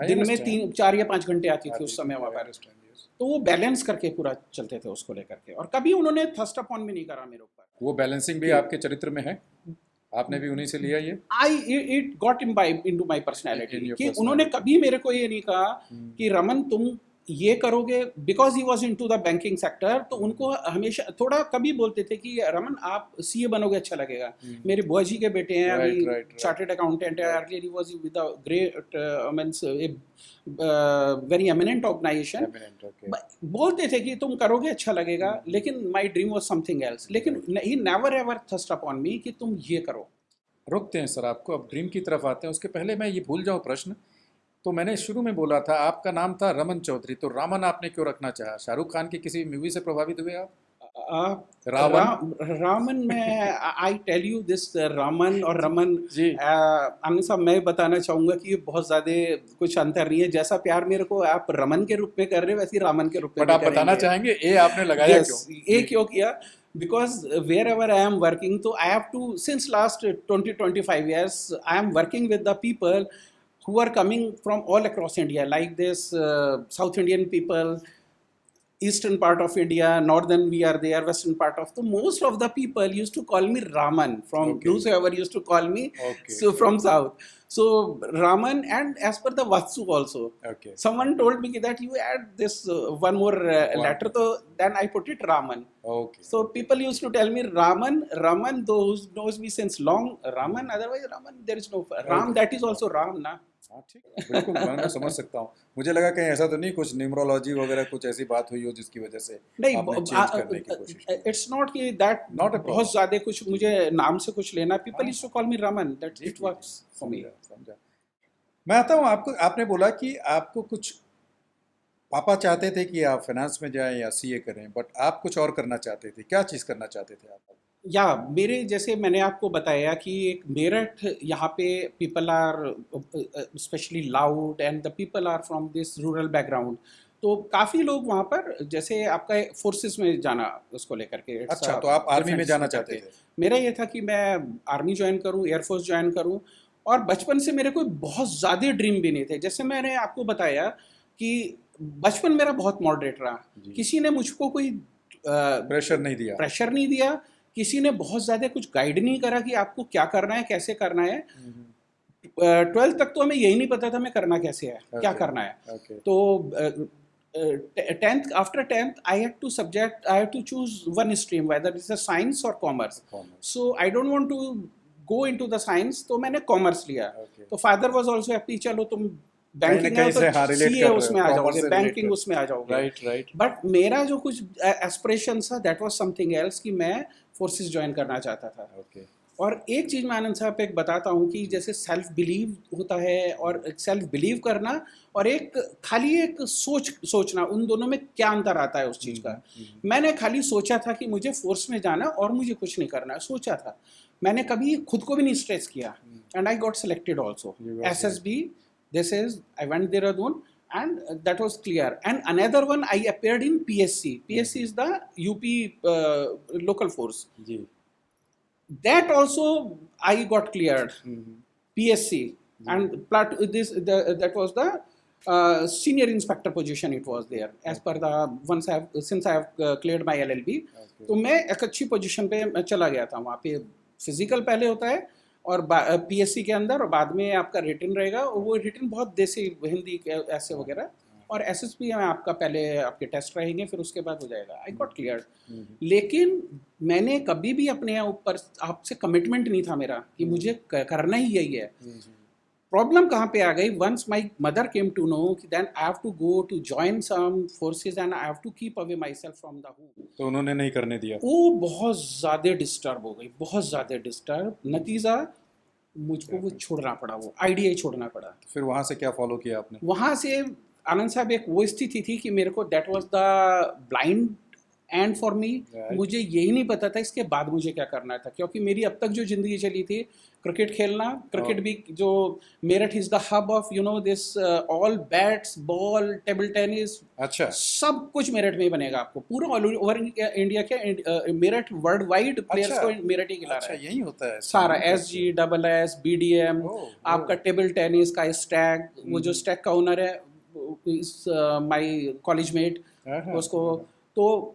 दिन में 3, 4 या 5 घंटे आती थी उस समय वहाँ पर। तो वो बैलेंस करके पूरा चलते थे उसको लेकर के, और कभी उन्होंने थर्स्ट अपॉन में नहीं करा मेरे ऊपर। वो बैलेंसिंग भी आपके चरित्र में है, आपने भी उन्हीं से लिया ये? It got imbibed into my personality, कि उन्होंने कभी मेरे को ये नहीं कहा कि रमन तुम ये करोगे, because he was into the banking sector. तो उनको हमेशा थोड़ा कभी बोलते थे कि रमन आप सीए बनोगे, अच्छा लगेगा। मेरे बुआ जी के बेटे हैं, अभी चार्टर्ड अकाउंटेंट है, earlier he was with a great means very eminent organisation. बोलते थे कि तुम करोगे, अच्छा लगेगा, लेकिन my dream was something else. लेकिन he never ever thrust upon me कि तुम ये करो। रुकते हैं सर आपको, अब ड्रीम की तरफ आते हैं। उसके पहले मैं ये भूल जाऊँ प्रश्न, तो मैंने शुरू में बोला था आपका नाम था रमन चौधरी, तो रामन आपने क्यों रखना चाहा? शाहरुख खान की किसी मूवी से प्रभावित हुए आप? Raman may I tell you this, Raman और रमन जी, आनंद साहब मैं बताना चाहूँगा कि बहुत ज़्यादा कुछ अंतर नहीं है। जैसा प्यार मेरे को आप रमन के रूप में कर रहे हो, वैसे रामन के रूप में। बट आप बताना चाहेंगे ए आपने लगाया क्यों? ए क्यों किया? Because wherever I am working, so I have to, since last 20-25 years, I am working with the people who are coming from all across India, like this South Indian people, eastern part of India, northern we are there, western part of. So most of the people used to call me Raman from Okay. those whoever used to call me. Okay. So from south. So Raman, and as per the Vatsu also. Okay. Someone told me that you add this one more letter, so then I put it Raman. Okay. So people used to tell me Raman, those knows me since long, Raman, otherwise Raman, there is no Ram, that is also Ram, na. हाँ ठीक, बिल्कुल मैं समझ सकता हूँ। मुझे लगा कहीं ऐसा तो नहीं कुछ न्यूमरोलॉजी वगैरह कुछ ऐसी बात हुई हो जिसकी वजह से आपने चेंज करने की कोशिश की। इट्स नॉट कि दैट Not a problem. बहुत ज्यादा कुछ मुझे नाम से कुछ लेना, people used to call me Raman, that जी, इट जी, वर्क्स फॉर मी। समझा। मैं आता हूँ, आपको आपने बोला कि आपको कुछ पापा चाहते थे कि आप फाइनेंस में जाएं या सीए करें, बट आप कुछ और करना चाहते थे। क्या चीज़ करना चाहते थे आप? या मेरे जैसे मैंने आपको बताया कि एक मेरठ यहाँ पे people are specially loud and the people are from this rural background, तो काफ़ी लोग वहाँ पर जैसे आपका फोर्सेस में जाना उसको लेकर के। अच्छा, तो आप आर्मी में जाना चाहते थे? मेरा ये था कि मैं आर्मी ज्वाइन करूँ, एयरफोर्स ज्वाइन करूँ, और बचपन से मेरे कोई बहुत ज़्यादा ड्रीम भी नहीं थे। जैसे मैंने आपको बताया कि बचपन मेरा बहुत मॉडरेट रहा, किसी ने मुझको कोई प्रेशर नहीं दिया, किसी ने बहुत ज़्यादा कुछ गाइड नहीं करा कि आपको क्या करना है, कैसे करना है। 12th तक तो हमें यही नहीं पता था मैं करना कैसे है, क्या करना है। तो 10th, after 10th I had to choose one stream, whether it's a science or commerce. So I don't want to go into the science, तो मैंने कॉमर्स लिया। तो फादर वाज आल्सो हैप्पी, चलो तुम बैंकिंग है तो सीए उसमें आ जाओगे, बैंकिंग उसमें आ जाओगे। राइट। बट मेरा जो कुछ एस्पिरेशन था दैट वाज समथिंग एल्स, कि मैं फोर्सेस ज्वाइन करना चाहता था। और एक चीज़ मैं आनंद साहब पे एक बताता हूँ कि जैसे सेल्फ बिलीव होता है, और सेल्फ बिलीव करना और एक खाली एक सोचना, उन दोनों में क्या अंतर आता है उस चीज़ का। मैंने खाली सोचा था कि मुझे फोर्स में जाना और मुझे कुछ नहीं करना है, सोचा था। मैंने कभी खुद को भी नहीं स्ट्रेस किया, and I got selected also SSB. This is, I went Dehradun, and that was clear. And another one, I appeared in PSC. PSC is the UP local force. That also I got cleared. PSC, and that was the senior inspector position. It was there as per the since I have cleared my LLB. तो मैं एक अच्छी पोजीशन पे मैं चला गया था। वहाँ पे फिजिकल पहले होता है और PSC के अंदर, और बाद में आपका रिटन रहेगा, और वो रिटन बहुत देसी हिंदी ऐसे वगैरह, और SSB में आपका पहले आपके टेस्ट रहेंगे, फिर उसके बाद हो जाएगा। I got clear. लेकिन मैंने कभी भी अपने ऊपर आपसे कमिटमेंट नहीं था मेरा कि मुझे करना ही यही है। प्रॉब्लम कहाँ पे आ गई? Once my mother came to know then I have to go to join some forces and I have to keep away myself from the home, तो उन्होंने नहीं करने दिया। वो बहुत ज़्यादा डिस्टर्ब हो गई, बहुत ज़्यादा डिस्टर्ब। नतीजा मुझको वो छोड़ना पड़ा, वो आइडिया ही छोड़ना पड़ा। फिर वहाँ से क्या फॉलो किया आपने? वहाँ से आनंद साहब एक वो स्थिति थी कि मेरे को that was the blind and for me. मुझे यही नहीं पता था इसके बाद मुझे क्या करना था, क्योंकि मेरी अब तक जो ज़िंदगी चली थी क्रिकेट खेलना, क्रिकेट भी जो Meerut is the hub of you know this all bats, ball, table tennis, अच्छा सब कुछ मेरठ में ही बनेगा आपको। पूरा ऑल ओवर इंडिया के मेरठ वर्ल्ड वाइड प्लेयर्स को मेरठ ही खिला रहा है। यही होता है सारा SG, SS, BDM, आपका टेबल टेनिस का स्टैग, वो जो स्टैग का ओनर है माई कॉलेज मेट उसको। तो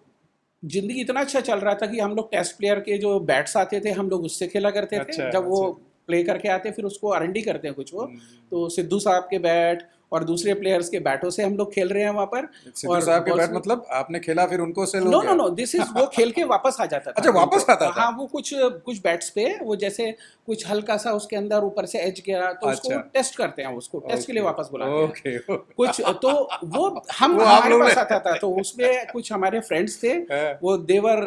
जिंदगी इतना अच्छा चल रहा था कि हम लोग टेस्ट प्लेयर के जो बैट्स आते थे हम लोग उससे खेला करते थे। जब वो प्ले करके आते फिर उसको R&D करते हैं कुछ वो, तो सिद्धू साहब के बैट और दूसरे प्लेयर्स के बैटों से हम लोग खेल रहे हैं वहाँ पर। सिद्धू साहब के बैट मतलब आपने खेला फिर उनको सेल हो गया? नो दिस इज वो खेल के वापस आ जाता था। अच्छा, वापस आता था? हाँ, वो कुछ बैट्स पे वो जैसे कुछ हल्का सा उसके अंदर ऊपर से एज गया तो उसको टेस्ट करते हैं, उसको टेस्ट के लिए वापस बुलाते हैं कुछ। तो वो हमारे पास आता था, तो उसमें कुछ हमारे फ्रेंड्स थे, वो they were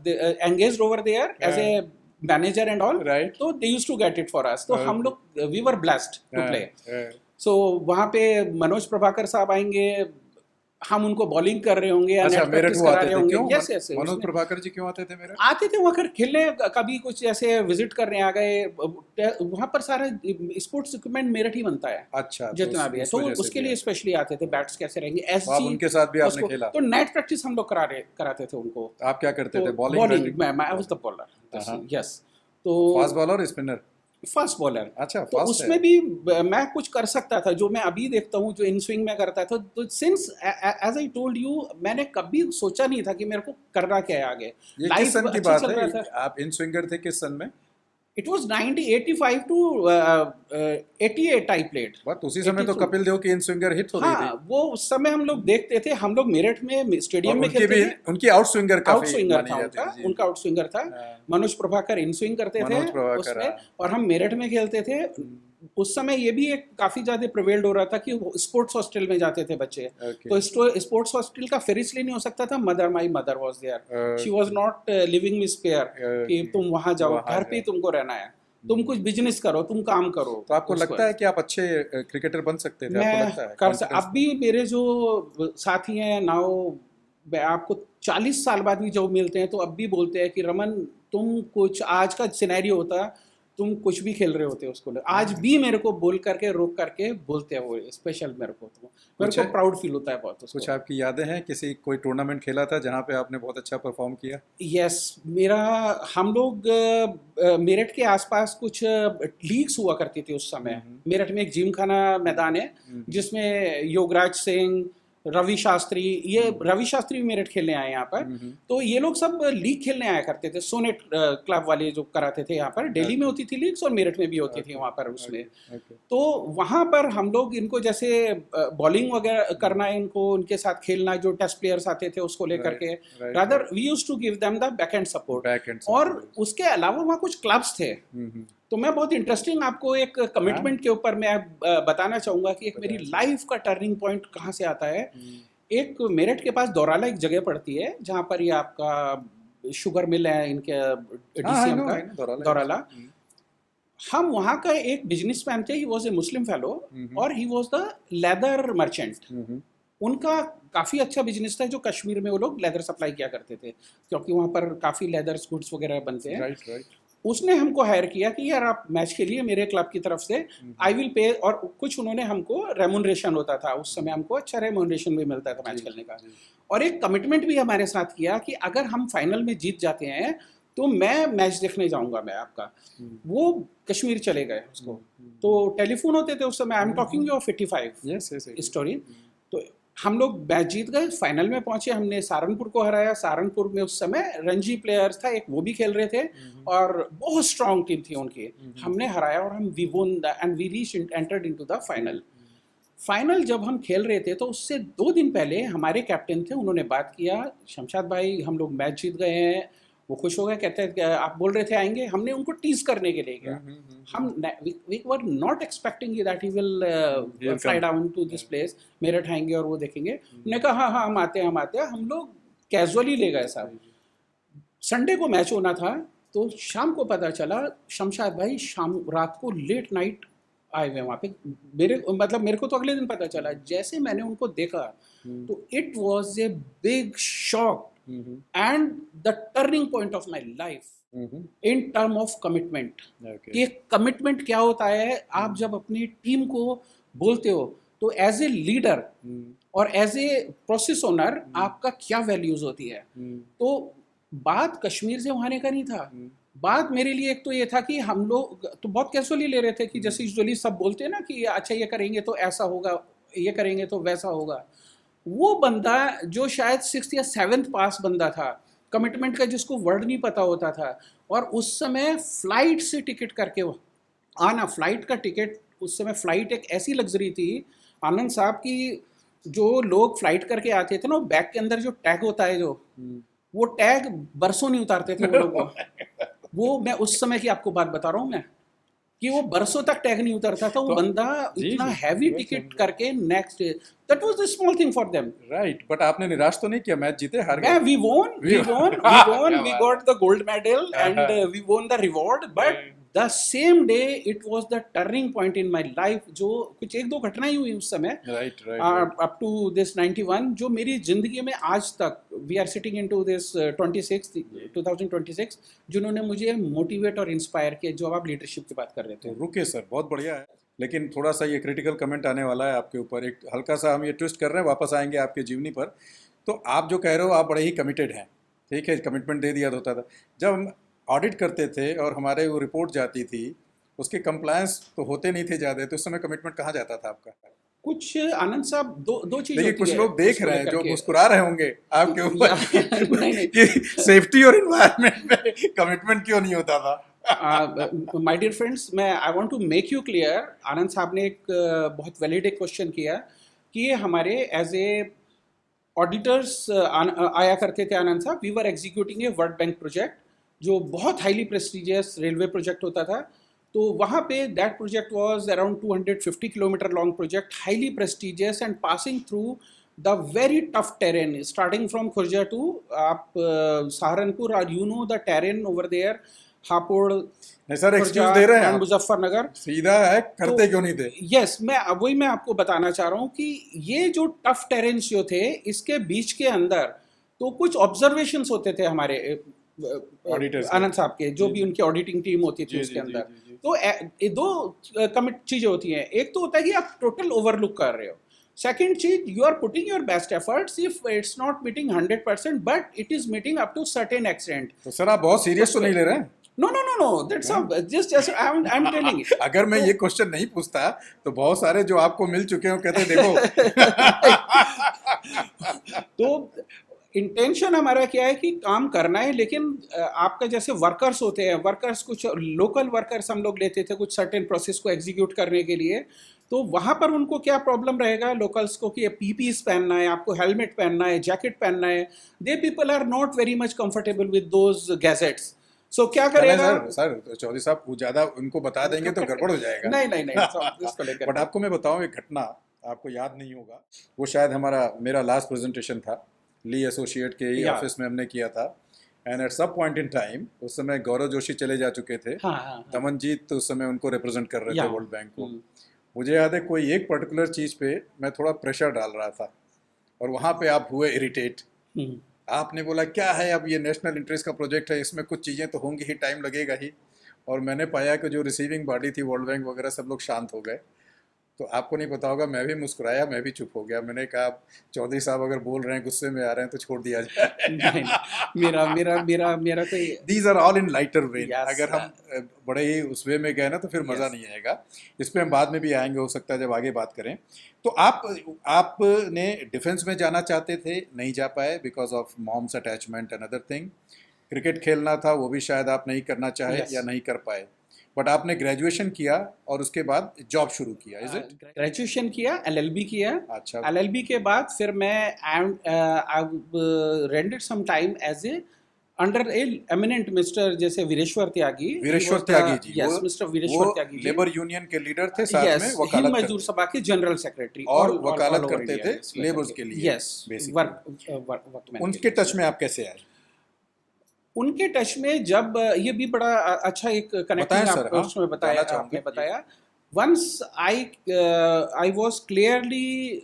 engaged over there as a manager and all, तो they used to get it for us. तो हम लोग we were blessed to play. So वहाँ पे मनोज प्रभाकर साहब आएंगे, हम उनको बॉलिंग कर रहे होंगे या नेट प्रैक्टिस करा रहे होंगे। यस यस, मनोज प्रभाकर जी क्यों आते थे मेरे? आते थे वहाँ खेलने, कभी कुछ ऐसे विजिट करने आ गए। वहाँ पर सारा स्पोर्ट्स इक्विपमेंट मेरठ ही बनता है। अच्छा, जितना भी है, तो उसके लिए स्पेशली आते थे, बैट्स कैसे रहेंगे SG। उनके साथ भी आपने खेला? तो नेट प्रैक्टिस हम लोग कराते थे उनको। आप क्या करते थे? Bowling, I was the bowler. Yes, तो fast bowler spinner? Fast bowler. अच्छा, तो फास्ट है। उसमें भी मैं कुछ कर सकता था जो मैं अभी देखता हूँ जो इन स्विंग में करता था। तो since as I told you, मैंने कभी सोचा नहीं था कि मेरे को करना क्या है आगे। ये किस सन लाइफ की अच्छा बात चल रहा है? था। आप इन स्विंगर थे किस सन में? It was 1985 to 88 I played. बात उसी समय तो 83। कपिल देव की इन स्विंगर हिट हो रही थी। हाँ, वो उस समय हम लोग देखते थे, हम लोग मेरठ में स्टेडियम और में उनकी खेलते भी, थे। उनकी आउट स्विंगर आउट काफी स्विंगर मानी था जाती उनका, थी। जी उनका जी। आउट स्विंगर था। हाँ, मनोज प्रभाकर इन स्विंग करते थे मनोज प्रभाकर, उसमें। हाँ। और हम मेरठ में खेलते थे। उस समय ये भी एक काफी ज्यादा प्रिवेल्ड हो रहा था कि स्पोर्ट्स हॉस्टल में जाते थे बच्चे। ओके। तो स्पोर्ट्स हॉस्टल का फेयर इसलिए नहीं हो सकता था, my mother was there, she was okay. Not living me spare कि ओके। तुम वहां जाओ, वहाँ घर पे ही जाओ। तुमको रहना है, तुम कुछ बिजनेस करो, तुम काम करो। तो आपको उसको लगता है कि आप अच्छे क्रिकेटर बन सकते थे? आपको मैं लगता है कर कॉन्फिडेंस अब था? भी मेरे जो साथी हैं नाउ, मैं आपको 40 साल बाद भी जब मिलते हैं तो अब भी बोलते हैं कि रमन, तुम कुछ आज का सिनेरियो होता, तुम कुछ भी खेल रहे होते उसको आज भी मेरे को बोल करके रोक करके बोलते हैं वो स्पेशल मेरे को। तो मेरे कुछ को है? प्राउड फील होता है बहुत उसको। कुछ आपकी यादें हैं? किसी कोई टूर्नामेंट खेला था जहाँ पे आपने बहुत अच्छा परफॉर्म किया? यस, मेरा हम लोग मेरठ के आसपास कुछ लीग्स हुआ करती थी उस समय। मेरठ में एक जिमखाना मैदान है जिसमें योगराज सिंह, रवि शास्त्री, ये रवि शास्त्री भी मेरठ खेलने आए यहाँ पर। तो ये लोग सब लीग खेलने आया करते थे, सोनेट क्लब वाले जो कराते थे यहाँ पर। दिल्ली में होती थी लीग्स और मेरठ में भी होती थी वहाँ पर उसमें। तो वहाँ पर हम लोग इनको जैसे बॉलिंग वगैरह करना है, इनको उनके साथ खेलना, जो टेस्ट प्लेयर्स आते थे उसको लेकर के, rather we used to give them the back and support. और उसके अलावा वहाँ कुछ क्लब्स थे। तो मैं बहुत इंटरेस्टिंग आपको एक कमिटमेंट के ऊपर मैं बताना चाहूँगा कि एक मेरी लाइफ का टर्निंग पॉइंट कहाँ से आता है। एक मेरठ के पास दौराला एक जगह पड़ती है जहाँ पर ये आपका शुगर मिल है इनके डीसीएम का, दौराला। हम वहाँ का एक बिजनेसमैन थे, he was a Muslim fellow और he was the leather merchant. उनका काफ़ी अच्छा बिजनेस था, जो कश्मीर में वो लोग लेदर सप्लाई किया करते थे क्योंकि वहाँ पर काफ़ी लेदर गुड्स वगैरह बनते हैं। राइट। उसने हमको हायर किया कि यार आप मैच के लिए मेरे क्लब की तरफ से आई विल पे, और कुछ उन्होंने हमको रेमुनरेशन होता था उस समय, हमको अच्छा रेमुनरेशन भी मिलता था मैच खेलने का। और एक कमिटमेंट भी हमारे साथ किया कि अगर हम फाइनल में जीत जाते हैं तो मैं मैच देखने जाऊंगा मैं आपका। वो कश्मीर चले गए उसको। तो टेलीफोन होते थे उस समय, I am talking of 85 story. तो हम लोग मैच जीत गए, फाइनल में पहुंचे, हमने सहारनपुर को हराया। सहारनपुर में उस समय रणजी प्लेयर्स था एक, वो भी खेल रहे थे और बहुत स्ट्रांग टीम थी उनकी। हमने हराया और हम we won and we reach entered into the final. जब हम खेल रहे थे तो उससे 2 दिन पहले हमारे कैप्टन थे, उन्होंने बात किया, शमशाद भाई हम लोग मैच जीत गए हैं। वो खुश हो गए, कहते हैं आप बोल रहे थे आएंगे। हमने उनको टीज करने के लिए गया। हम we were not expecting that he will fly down to this place, Meerut आएंगे और वो देखेंगे। उन्होंने कहा हाँ हम आते हैं। हम लोग कैजुअली ले गए साहब। संडे को मैच होना था तो शाम को पता चला शमशाद भाई शाम रात को लेट नाइट आए हुए वहाँ पे। मेरे को तो अगले दिन पता चला। जैसे मैंने उनको देखा तो it was a big shock and the turning point of my life in term of commitment। कि कमिटमेंट क्या होता है, आप जब अपनी टीम को बोलते हो तो एज ए लीडर और एज ए प्रोसेस ओनर आपका क्या वैल्यूज होती है। तो बात कश्मीर से वहां का नहीं था। बात मेरे लिए एक तो ये था कि हम लोग तो बहुत कैजुअली ले रहे थे कि जैसे यूजुअली सब बोलते हैं ना कि अच्छा ये करेंगे तो ऐसा होगा, ये करेंगे तो वैसा होगा। वो बंदा जो शायद 6th या 7th पास बंदा था, कमिटमेंट का जिसको वर्ड नहीं पता होता था, और उस समय फ्लाइट से टिकट करके आना, फ्लाइट का टिकट, उस समय फ्लाइट एक ऐसी लग्जरी थी आनंद साहब की, जो लोग फ्लाइट करके आते थे ना, बैग के अंदर जो टैग होता है, जो वो टैग बरसों नहीं उतारते थे वो लोग। वो मैं उस समय की आपको बात बता रहा हूँ मैं, कि वो बरसों तक टैग नहीं उतरता था। वो बंदा इतना हैवी टिकट करके next day, that was the small thing for them. Right, but आपने निराश तो नहीं किया, मैच जीते, हार गए। We got the gold medal and we won the reward, but the same day it was the turning point in my life. जो कुछ 1-2 घटनाएं हुई उस समय, अप टू दिस 91, जो मेरी जिंदगी में आज तक, we are sitting into this 2026, जिन्होंने मुझे मोटिवेट और इंस्पायर किया। जो आप लीडरशिप की बात कर रहे थे। तो रुके सर, बहुत बढ़िया है, लेकिन थोड़ा सा ये क्रिटिकल कमेंट आने वाला है आपके ऊपर। एक हल्का सा हम ये ट्विस्ट कर रहे हैं, वापस आएंगे आपके जीवनी पर। तो आप जो कह रहे हो, आप बड़े ही कमिटेड हैं, ठीक है, कमिटमेंट दे दिया होता था। जब हम ऑडिट करते थे और हमारे वो रिपोर्ट जाती थी, उसके कंप्लायंस तो होते नहीं थे ज़्यादा, तो उस समय कमिटमेंट कहाँ जाता था आपका? कुछ आनंद साहब, दो चीज देखिए होती कुछ है लोग देख उसको रहे हैं लेकर जो के। मुस्कुरा रहे होंगे आपके या ऊपर नहीं नहीं, कि सेफ्टी और एनवायरनमेंट में कमिटमेंट क्यों नहीं होता था। माय डियर फ्रेंड्स, मैं I want to make you clear, Anand sahab ने एक बहुत वैलिड एक क्वेश्चन किया कि ये हमारे एज ए ऑडिटर्स आया करते थे Anand sahab. We were executing a world bank project जो बहुत हाईली प्रेस्टिजियस रेलवे प्रोजेक्ट होता था। तो वहाँ पे that project was around 250 kilometre long project, highly prestigious and passing through the very tough terrain starting from Khurja to आप सहारनपुर, और you know the terrain over there, Hapur, नहीं सर, एक्सक्यूज खुर्जा दे रहे हैं एंड आप, मुजफ्फरनगर। सीधा है, तो करते क्यों नहीं थे? यस, मैं आपको बताना चाह रहा हूँ कि ये जो टफ टेरेन्स जो थे इसके बीच के अंदर तो कुछ ऑब्जर्वेशंस होते थे हमारे ऑडिटर्स आनंद साहब के, जो जी भी जी उनकी ऑडिटिंग टीम होती थी जी उसके जी जी अंदर। जी जी। तो ये दो कमिट चीजें होती हैं। एक तो होता है कि आप टोटल ओवरलुक कर रहे हो। सेकेंड चीज, you are putting your best efforts if it's not meeting 100% but it is meeting up to certain extent. तो सर आप बहुत सीरियस तो नहीं ले रहे हैं? No, no, no, no. That's हाँ? all. Just I'm telling you. अगर मैं तो ये क्वेश्चन नहीं पूछता तो बहुत सारे जो आपको मिल चुके हैं वो कहते देखो। तो इंटेंशन हमारा क्या है कि काम करना है, लेकिन आपका जैसे वर्कर्स होते हैं, वर्कर्स कुछ लोकल वर्कर्स हम लोग लेते थे कुछ सर्टेन प्रोसेस को एग्जीक्यूट करने के लिए। तो वहाँ पर उनको क्या प्रॉब्लम रहेगा लोकल्स को कि पीपीस पहनना है, आपको हेलमेट पहनना है, जैकेट पहनना है। The people are not very much comfortable with those gadgets. So क्या चलें करेगा? सर तो चौधरी साहब वो ज़्यादा उनको बता देंगे तो गड़बड़ हो जाएगा। नहीं नहीं नहीं, इसको लेकर बट आपको मैं बताऊं एक घटना, आपको याद नहीं होगा, वो शायद मेरा लास्ट प्रेजेंटेशन था, ली एसोसिएट के ही या ऑफिस में हमने किया था। एंड एट सब पॉइंट इन टाइम उस समय गौरव जोशी चले जा चुके थे, हाँ हाँ हाँ, दमनजीत तो उस समय उनको रिप्रेजेंट कर रहे या थे वर्ल्ड बैंक को। मुझे याद है कोई एक पर्टिकुलर चीज़ पे मैं थोड़ा प्रेशर डाल रहा था और वहाँ पे आप हुए इरिटेट। आपने बोला क्या है, अब ये नेशनल इंटरेस्ट का प्रोजेक्ट है, इसमें कुछ चीज़ें तो होंगी ही, टाइम लगेगा ही। और मैंने पाया कि जो रिसीविंग बॉडी थी वर्ल्ड बैंक वगैरह सब लोग शांत हो गए। तो आपको नहीं पता होगा, मैं भी मुस्कुराया, मैं भी चुप हो गया। मैंने कहा चौधरी साहब अगर बोल रहे हैं, गुस्से में आ रहे हैं तो छोड़ दिया जाए। नहीं, मेरा मेरा मेरा मेरा कोई these are all in lighter way. Yes अगर हम बड़े ही उस वे में गए ना तो फिर मज़ा यस नहीं आएगा। इस पे हम बाद में भी आएंगे, हो सकता है जब आगे बात करें। तो आपने डिफेंस में जाना चाहते थे, नहीं जा पाए because of mom's attachment and other thing. Cricket खेलना था, वो भी शायद आप नहीं करना चाहे यस। या नहीं कर पाए। बट आपने ग्रेजुएशन किया और उसके बाद जॉब शुरू किया, इज इट? ग्रेजुएशन किया, एलएलबी किया। अच्छा, एलएलबी के बाद फिर मैं I rendered some time as a under a eminent mister जैसे वीरेश्वर त्यागी। वीरेश्वर त्यागी जी, यस, मिस्टर वीरेश्वर वो त्यागी जी, लेबर यूनियन के लीडर थे, साथ में यस, हिंद वकालत मजदूर करते सभा के जनरल सेक्रेटरी और वकालत करते थे लेबर्स के लिए यस, बेसिकली। वर्कमैन के उनके लिए। टच में आप कैसे आए? उनके टच में जब ये भी बड़ा अच्छा एक बताएं कनेक्टिंग सर, आप हाँ, उसमें बताया, जानना चाहूंगे आपने बताया। Once I was clearly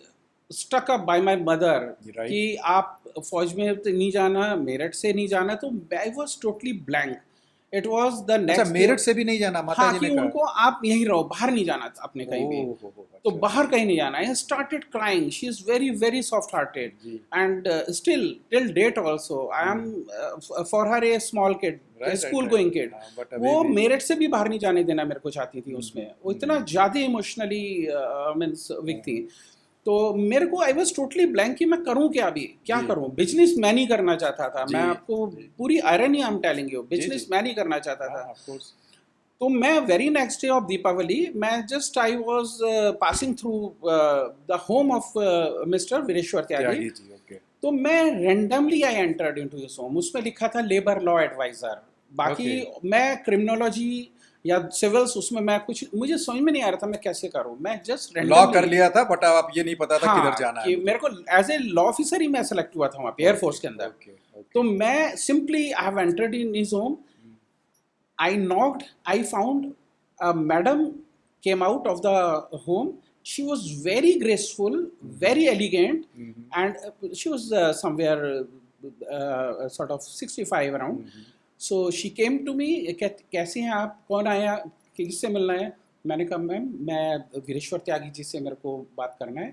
stuck up by my mother right. कि आप फौज में तो नहीं जाना, मेरठ से नहीं जाना। तो I was totally blank. It was the अच्छा, नेक्स्ट मेरठ से भी नहीं जाना, माता हाँ, जी कि ने कहा? उनको आप यहीं रहो, बाहर नहीं जाना अपने कहीं भी। तो अच्छा बाहर कहीं नहीं जाना। I started crying. She is very very soft hearted जी, and still till date also I am for her a small kid, school going kid. But अभी वो भी मेरठ से भी बाहर नहीं जाने देना मेरे को चाहती थी उसमें। वो इतना ज़्यादा इमोशनली मीन्स वीक थी। तो मेरे को आई वॉज टोटली ब्लैंक कि मैं करूं क्या, अभी क्या जी करूं। बिजनेस मैन ही करना चाहता था जी मैं, आपको जी पूरी irony I am telling you, जी बिजनेस जी, मैन ही करना चाहता हाँ था। Of course. तो मैं very next day of Deepawali मैं just I was passing through the home of mister Vireshwar Tyagi. Tyagi ji, okay तो मैं randomly I entered into his home. उसमें लिखा था लेबर लॉ एडवाइजर। बाकी मैं क्रिमिनोलॉजी या सिविल्स उसमें मैं कुछ, मुझे समझ में नहीं आ रहा था मैं कैसे करूं। मैं जस्ट लॉ रेंडमली, कर लिया था बट आप ये नहीं पता था हाँ, किधर जाना कि है मेरे को एज ए लॉ ऑफिसर ही मैं सेलेक्ट हुआ था वहाँ पे एयरफोर्स के अंदर। ओके तो ओके। मैं simply I have entered in his home. I knocked, I found a madam came out of the home. She was very graceful, very elegant, and she was somewhere sort of 65 around. So she came to me, कैसे हैं आप, कौन आया, किससे मिलना है? मैंने कहा मैम मैं वीरेश्वर त्यागी जी से मेरे को बात करना है।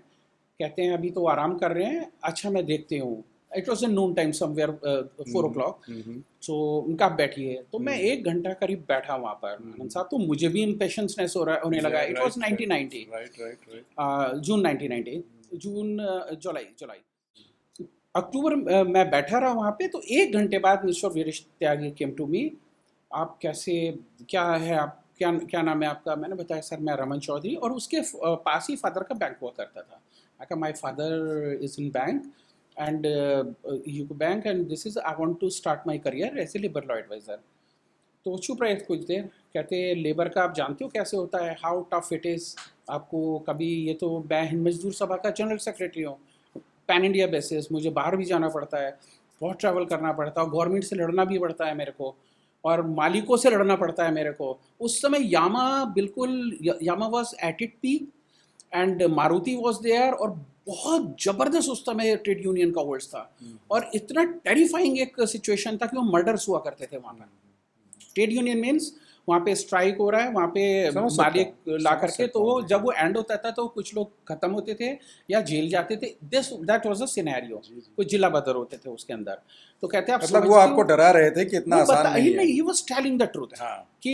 कहते हैं अभी तो आराम कर रहे हैं। अच्छा मैं देखती हूँ। It was in Noon time somewhere 4 o'clock. सो उनका आप बैठिए, तो मैं 1 घंटा करीब बैठा वहाँ पर आनंद साहब, तो मुझे भी इम्पेशंसनेस होने लगा. It was 1990, June 1990, July October. मैं बैठा रहा वहाँ पे, तो 1 घंटे बाद mister Viresh Tyagi came to me. आप कैसे, क्या है आप, क्या नाम है आपका? मैंने बताया सर मैं रमन चौधरी, और उसके पास ही फादर का बैंक हुआ करता था. I my father is in bank and UCO bank, and this is I want to start my career as a labour law adviser. तो चुप रहे कुछ देर. कहते लेबर का आप जानते हो कैसे होता है, हाउ टफ इट इज़. आपको कभी, ये तो मैं हिंद मजदूर सभा का जनरल सेक्रेटरी हूँ, पैन इंडिया बेसिस, मुझे बाहर भी जाना पड़ता है, बहुत ट्रैवल करना पड़ता है, गवर्नमेंट से लड़ना भी पड़ता है मेरे को, और मालिकों से लड़ना पड़ता है मेरे को. उस समय Yamaha was at it peak and Maruti was there, और बहुत ज़बरदस्त उस समय ट्रेड यूनियन का वर्ड्स था. और इतना टेरिफाइंग एक सिचुएशन था कि वो मर्डर्स हुआ करते थे वहाँ पर. ट्रेड यूनियन मीन्स वहाँ पे स्ट्राइक हो रहा है, वहाँ पे मालिक ला करके, तो वो जब वो एंड होता था तो कुछ लोग खत्म होते थे या जेल जाते थे. That was a scenario. कुछ जिला बदर होते थे उसके अंदर. तो कहते हैं आप मतलब वो आपको डरा रहे थे कि इतना आसान नहीं है. He was telling the truth कि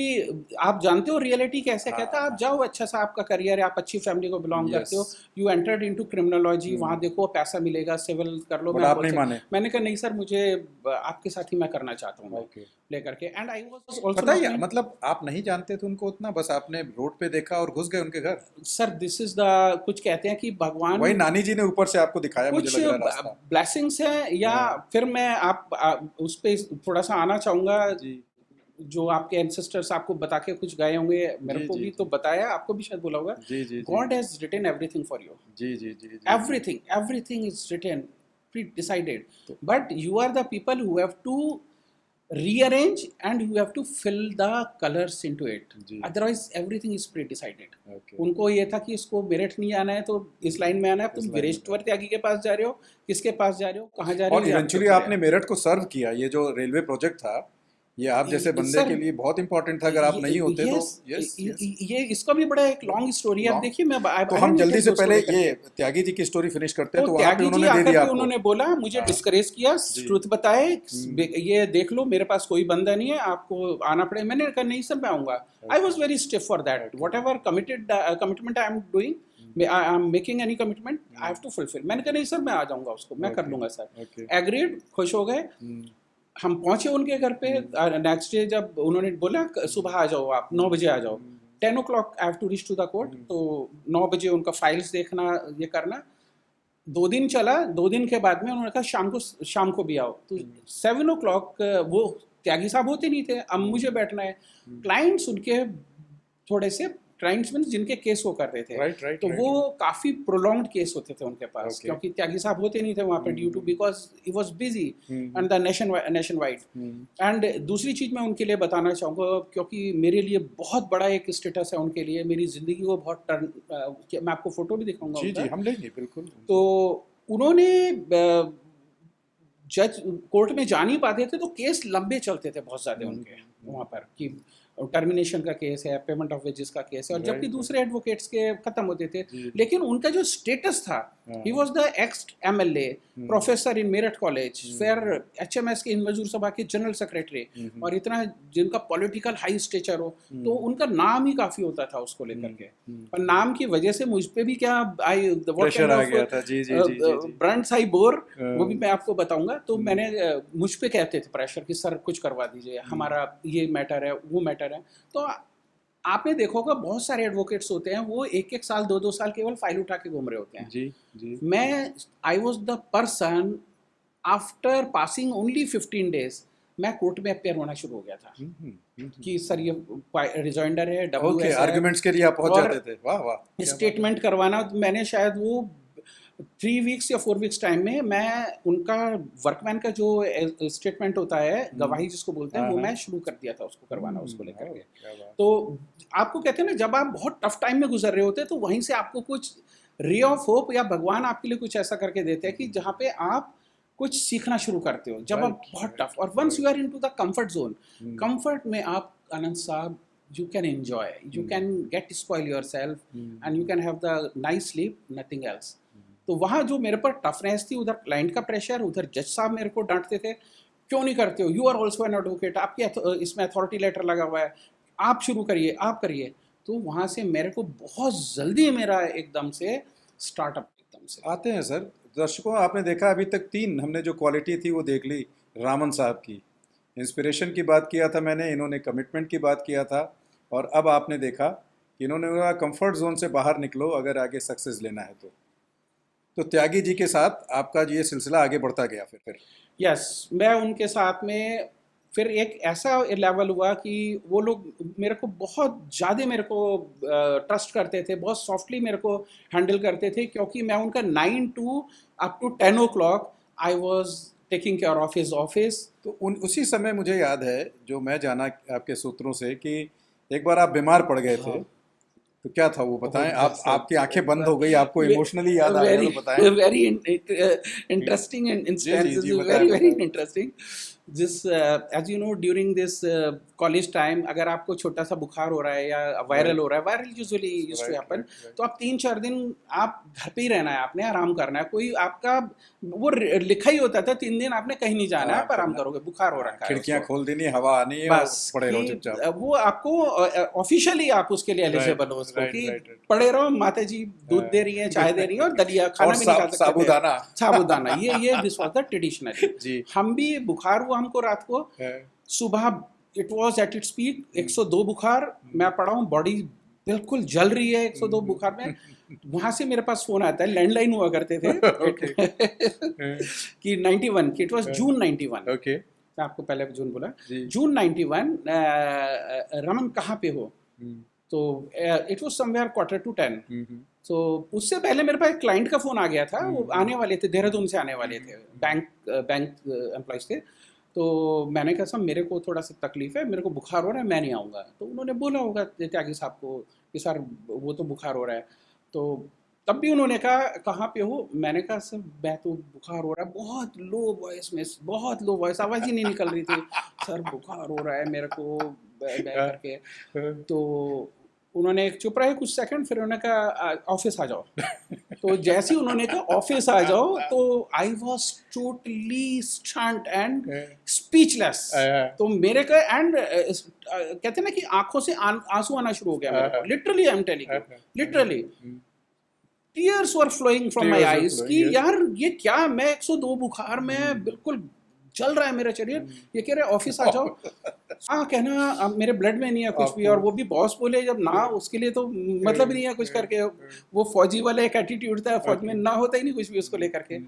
आप जानते हो रियलिटी कैसे. कहता है आप जाओ, अच्छा सा आपका करियर है, आप अच्छी फैमिली को बिलोंग करते हो, यू एंटर्ड इनटू क्रिमिनोलॉजी, वहाँ देखो पैसा मिलेगा, सिविल कर लो. मैंने कहा नहीं सर, मुझे आपके साथ ही मैं करना चाहता हूँ लेकर के. एंड आई वाज आल्सो, मतलब आप नहीं जानते थे उनको उतना, बस आपने रोड पे देखा और घुस गए उनके घर. सर दिस इज द, कुछ कहते हैं कि भगवान, वही नानी जी ने ऊपर से आपको दिखाया, कुछ ब्लेसिंग्स है, या फिर मैं आप उस पे थोड़ा सा आना चाहूँगा. जो आपके एंसेस्टर्स आपको बता के कुछ गए होंगे, मेरे को भी तो बताया, आपको भी शायद बोला होगा. God has written everything for you. Everything is written, pre decided, but you are the people who have to rearrange and you have to fill the colors into it. Otherwise everything is pre-decided. उनको ये था कि इसको मेरठ नहीं आना है तो इस लाइन में आना है. तुम वीरेश्वर त्यागी के पास जा रहे हो, किसके पास जा रहे हो, कहाँ जा रहे हो. और इवेंचुअली आपने मेरठ को सर्व किया. ये जो रेलवे प्रोजेक्ट था, ये आप जैसे बंदे के लिए बहुत इंपॉर्टेंट था. अगर आप नहीं होते तो ये इसका भी बड़ा एक लॉन्ग स्टोरी है. आप देखिए, मैं तो हम जल्दी से पहले ये त्यागी जी की स्टोरी फिनिश करते हैं. तो वहाँ पे उन्होंने दे दिया आपको, उन्होंने बोला, मुझे डिस्करेज किया, ट्रुथ बताए, ये देख लो मेरे पास कोई बंदा नहीं है, आपको आना पड़े. मैंने कहा नहीं सर, मैं आऊँगा. I was very stiff for that. Whatever commitment I am doing, I am making any commitment, I have to fulfil. मैंने कहा नहीं सर, मैं आ जाऊँगा, उसको मैं कर लूँगा सर. एग्रीड, खुश हो गए. हम पहुंचे उनके घर पे. नेक्स्ट डे जब उन्होंने बोला सुबह आ जाओ, आप 9 बजे आ जाओ, 10 o'clock I have to reach to the court. तो 9 बजे उनका फाइल्स देखना, ये करना. 2 दिन चला. 2 दिन के बाद में उन्होंने कहा शाम को भी आओ. तो 7 o'clock वो त्यागी साहब होते नहीं थे, अब मुझे बैठना है. क्लाइंट्स उनके थोड़े से, क्लाइंट्स मीन्स जिनके केस वो कर रहे थे, तो वो काफ़ी प्रोलॉन्ग्ड केस होते थे उनके पास, क्योंकि त्यागी साहब होते नहीं थे वहाँ पे due to, because he was busy and the nationwide. And दूसरी चीज़ मैं उनके लिए बताना चाहूँगा, क्योंकि मेरे लिए बहुत बड़ा एक स्टेटस है उनके लिए, मेरी ज़िंदगी को बहुत टर्न, मैं आपको फ़ोटो भी दिखाऊंगा. जी हम लेंगे बिल्कुल. तो उन्होंने जज कोर्ट में जा नहीं पाते थे, तो केस लंबे चलते थे बहुत ज़्यादा उनके वहाँ पर, कि टर्मिनेशन का केस है, पेमेंट ऑफ वेजेस का केस है, और जबकि दूसरे एडवोकेट्स के खत्म होते थे. लेकिन उनका जो स्टेटस था, ही was the x MLA, professor in Meerut college, फिर HMS के हिंद मजदूर सभा के जनरल सेक्रेटरी, और इतना जिनका पॉलिटिकल हाई स्टेचर हो, तो उनका नाम ही काफ़ी होता था उसको लेकर के. और नाम की वजह से मुझ पे भी क्या ब्रांड्स आई बोर, वो भी मैं आपको बताऊंगा. तो मैंने, मुझ पे कहते थे प्रेशर कि सर कुछ करवा दीजिए, हमारा ये मैटर है, वो मैटर है. तो आपने देखा होगा बहुत सारे एडवोकेट्स होते हैं, वो 1-1 साल 2-2 साल केवल फाइल उठा के घूम रहे होते हैं. मैं, I was the person, after passing only 15 days, मैं कोर्ट में अपेयर होना शुरू हो गया था. कि सर ये रिजॉइंडर है, WS आर्गुमेंट्स के लिए आप पहुंच जाते थे. वाह वाह. स्टेटमेंट करवाना, मैंने शायद वो 3 weeks या 4 weeks टाइम में मैं उनका वर्कमैन का जो स्टेटमेंट होता है, गवाही जिसको बोलते हैं, वो मैं शुरू कर दिया था उसको करवाना, उसको लेकर के. तो आपको कहते हैं ना, जब आप बहुत टफ टाइम में गुजर रहे होते हैं, तो वहीं से आपको कुछ रे ऑफ होप, या भगवान आपके लिए कुछ ऐसा करके देते हैं कि जहाँ पे आप कुछ सीखना शुरू करते हो, जब आप बहुत टफ. और once you are into the comfort zone, comfort में आप, आनंद साहब, you can enjoy, you can get spoil yourself, and you can have the nice sleep, nothing else. तो वहाँ जो मेरे पर टफनेस थी, उधर क्लाइंट का प्रेशर, उधर जज साहब मेरे को डांटते थे, क्यों नहीं करते हो, you are also an advocate, आपकी इसमें अथॉरिटी लेटर लगा हुआ है, आप शुरू करिए, आप करिए। तो वहाँ से मेरे को बहुत जल्दी मेरा एकदम से स्टार्टअप एकदम से आते हैं सर। दर्शकों, आपने देखा अभी तक 3 हमने जो क्वालिटी थी वो देख ली रामन साहब की। इंस्पिरेशन की बात किया था मैंने, इन्होंने कमिटमेंट की बात किया था, और अब आपने देखा कि इन्होंने कहा कंफर्ट जोन से बाहर निकलो अगर आगे सक्सेस लेना है तो त्यागी जी के साथ आपका ये सिलसिला आगे बढ़ता गया फिर। यस, मैं उनके साथ में फिर एक ऐसा लेवल हुआ कि वो लोग मेरे को बहुत ज़्यादा मेरे को ट्रस्ट करते थे, बहुत सॉफ्टली मेरे को हैंडल करते थे, क्योंकि मैं उनका 9 to up to 10 o'clock I was taking care of his office. तो उसी समय मुझे याद है, जो मैं जाना आपके सूत्रों से, कि एक बार आप बीमार पड़ गए थे। हाँ। तो क्या था वो बताएं। आप Yes, sir. आपकी आंखें बंद हो गई, आपको इमोशनली याद आ गया, very तो बताएं। very interesting and instance. This ji is बताएं very बताएं। interesting. This as you know during this college time, अगर आपको छोटा सा बुखार हो रहा है या वायरल हो रहा है, viral usually used to happen, तो आप 3-4 दिन आप घर पे ही रहना है, आपने आराम करना है, कोई आपका वो लिखा ही होता था 3 दिन आपने कहीं नहीं जाना है, आप आराम करोगे, बुखार हो रखा है, खिड़कियां उसको। खोल देनी, हवा आनी है, और बस पड़े रहो कि चुपचाप। वो आपको ऑफिशियली आप उसके लिए एलिजिबल हो, उसको राइट कि राइट। पड़े रहो, माता जी दूध दे रही हैं, चाय दे रही हैं, और दलिया खाना और भी नहीं खा सकते थे। साबूदाना। साबूदाना, ये दिस वाज द ट्रेडिशनली। जी। हम भी बुखार हुआ हमको रात को, सुबह it was at its peak, 102 बुखार, मैं पड़ा हूँ, बॉडी बिल्कुल जल रही है 102 बुखार में। वहां से मेरे पास फोन आता है, लैंडलाइन हुआ करते थे कि 91 कि इट वाज जून 91। ओके। मैं आपको पहले जून बोला, जी। जून 91, रमन कहाँ पे हो, तो इट वाज समवेयर 9:45। तो उससे पहले मेरे पास एक क्लाइंट का फ़ोन आ गया था, वो आने वाले थे, देहरादून से आने वाले थे, बैंक एम्प्लॉयज़ थे। तो मैंने कहा, साहब मेरे को थोड़ा सा तकलीफ़ है, मेरे को बुखार हो रहा है, मैं नहीं आऊँगा। तो उन्होंने बोला होगा त्यागी साहब को कि सर वो तो बुखार हो रहा है। तो तब भी उन्होंने कहा कहाँ पे हो, मैंने कहा सर मैं तो बुखार हो रहा है, बहुत लो वॉइस में, बहुत लो वॉइस, आवाज़ ही नहीं निकल रही थी, सर बुखार हो रहा है मेरे को करके। तो उन्होंने चुप रहे कुछ सेकंड, फिर उन्होंने कहा ऑफिस आ जाओ। तो जैसे ही उन्होंने कहा ऑफिस आ जाओ, तो I was totally stunt and speechless. तो मेरे का एंड कहते हैं ना कि आंखों से आंसू आना शुरू हो गया मेरे को, literally I am telling you, literally tears were flowing from my eyes कि यार ये क्या, मैं 102 बुखार में बिल्कुल चल रहा है मेरा शरीर, ये कह रहे ऑफिस आ जाओ। हाँ कहना, अब मेरे ब्लड में नहीं है कुछ भी, और वो भी बॉस बोले जब ना, उसके लिए तो मतलब ही नहीं है कुछ करके। वो फौजी वाला एक एटीट्यूड था, फौज में ना होता ही नहीं कुछ भी उसको लेकर के।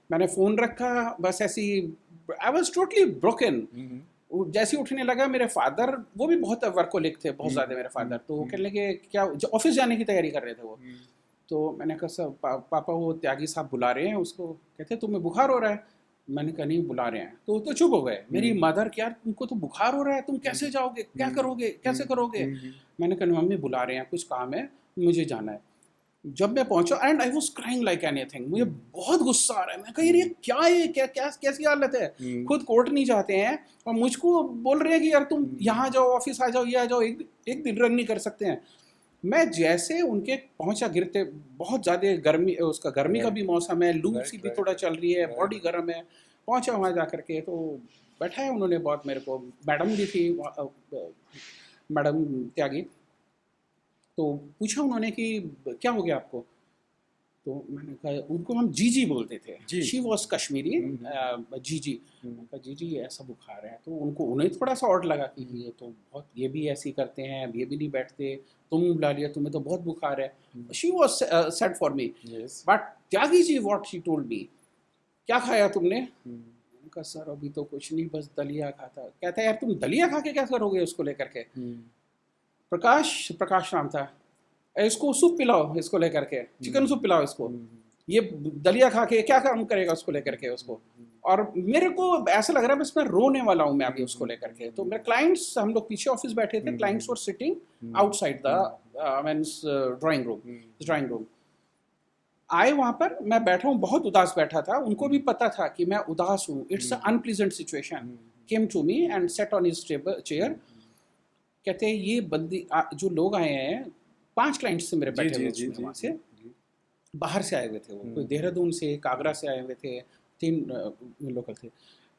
मैंने फ़ोन रखा, बस ऐसी आई वॉज टोटली ब्रोकन। जैसे ही उठने लगा, मेरे फादर, वो भी बहुत वर्कोलिक थे, बहुत ज़्यादा मेरे फादर, तो वो कहने लगे क्या, ऑफिस जाने की तैयारी कर रहे थे वो। तो मैंने कहा सर पापा वो त्यागी साहब बुला रहे हैं उसको, कहते तुम्हें बुखार हो रहा है। मैंने कहा नहीं बुला रहे हैं, तो चुप हो गए। मेरी मदर, क्या तुमको तो बुखार हो रहा है, तुम कैसे जाओगे, क्या करोगे, कैसे करोगे। मैंने कहा मम्मी बुला रहे हैं, कुछ काम है, मुझे जाना है। जब मैं पहुंचा, and I was crying like anything, मुझे बहुत गुस्सा आ रहा है। मैं कहा ये क्या है, क्या क्या कैसी हालत है, खुद कोर्ट नहीं जाते हैं और मुझको बोल रहे हैं कि यार तुम यहाँ जाओ, ऑफिस आ जाओ, ये आ जाओ, एक दिन रन नहीं कर सकते हैं। मैं जैसे उनके पहुंचा, गिरते, बहुत ज़्यादा गर्मी, उसका गर्मी का भी मौसम है, लू सी भी थोड़ा चल रही है, बॉडी गर्म है। पहुंचा वहाँ जा कर के, तो बैठाया उन्होंने बहुत मेरे को, मैडम भी थी, मैडम त्यागी। तो पूछा उन्होंने कि क्या हो गया आपको। तो मैंने कहा, उनको हम जीजी बोलते थे, शी वॉज कश्मीरी, जीजी। मैंने कहा जीजी ऐसा बुखार है। तो उन्हें थोड़ा सा ऑड लगा कि ये तो बहुत, ये भी ऐसे करते हैं, ये भी नहीं बैठते, तुम बुला लिया, तुम्हें तो बहुत बुखार है। She was sad for me, but Tyagi ji what she told me, क्या खाया तुमने। मैंने कहा सर अभी तो कुछ नहीं, बस दलिया खाता। कहता है यार तुम दलिया खा के क्या करोगे उसको लेकर के। प्रकाश नाम था, इसको सूप पिलाओ, इसको लेकर के चिकन सूप पिलाओ इसको, ये दलिया खा के क्या काम करेगा उसको लेकर के उसको। और मेरे को ऐसा लग रहा है बस मैं रोने वाला हूँ मैं अभी उसको लेकर के। तो मेरे क्लाइंट्स, हम लोग पीछे ऑफिस बैठे थे, clients were sitting outside the means drawing room. आए वहाँ पर, मैं बैठा हूँ, बहुत उदास बैठा था, उनको भी पता था कि मैं उदास हूँ, it's a unpleasant situation. Came to me and sat on his chair. कहते हैं ये बंदी, जो लोग आए हैं, 5 क्लाइंट्स से मेरे बैठे हुए वहाँ से, बाहर से आए हुए थे, वो कोई देहरादून से, एक आगरा से आए हुए थे, 3 लोकल थे।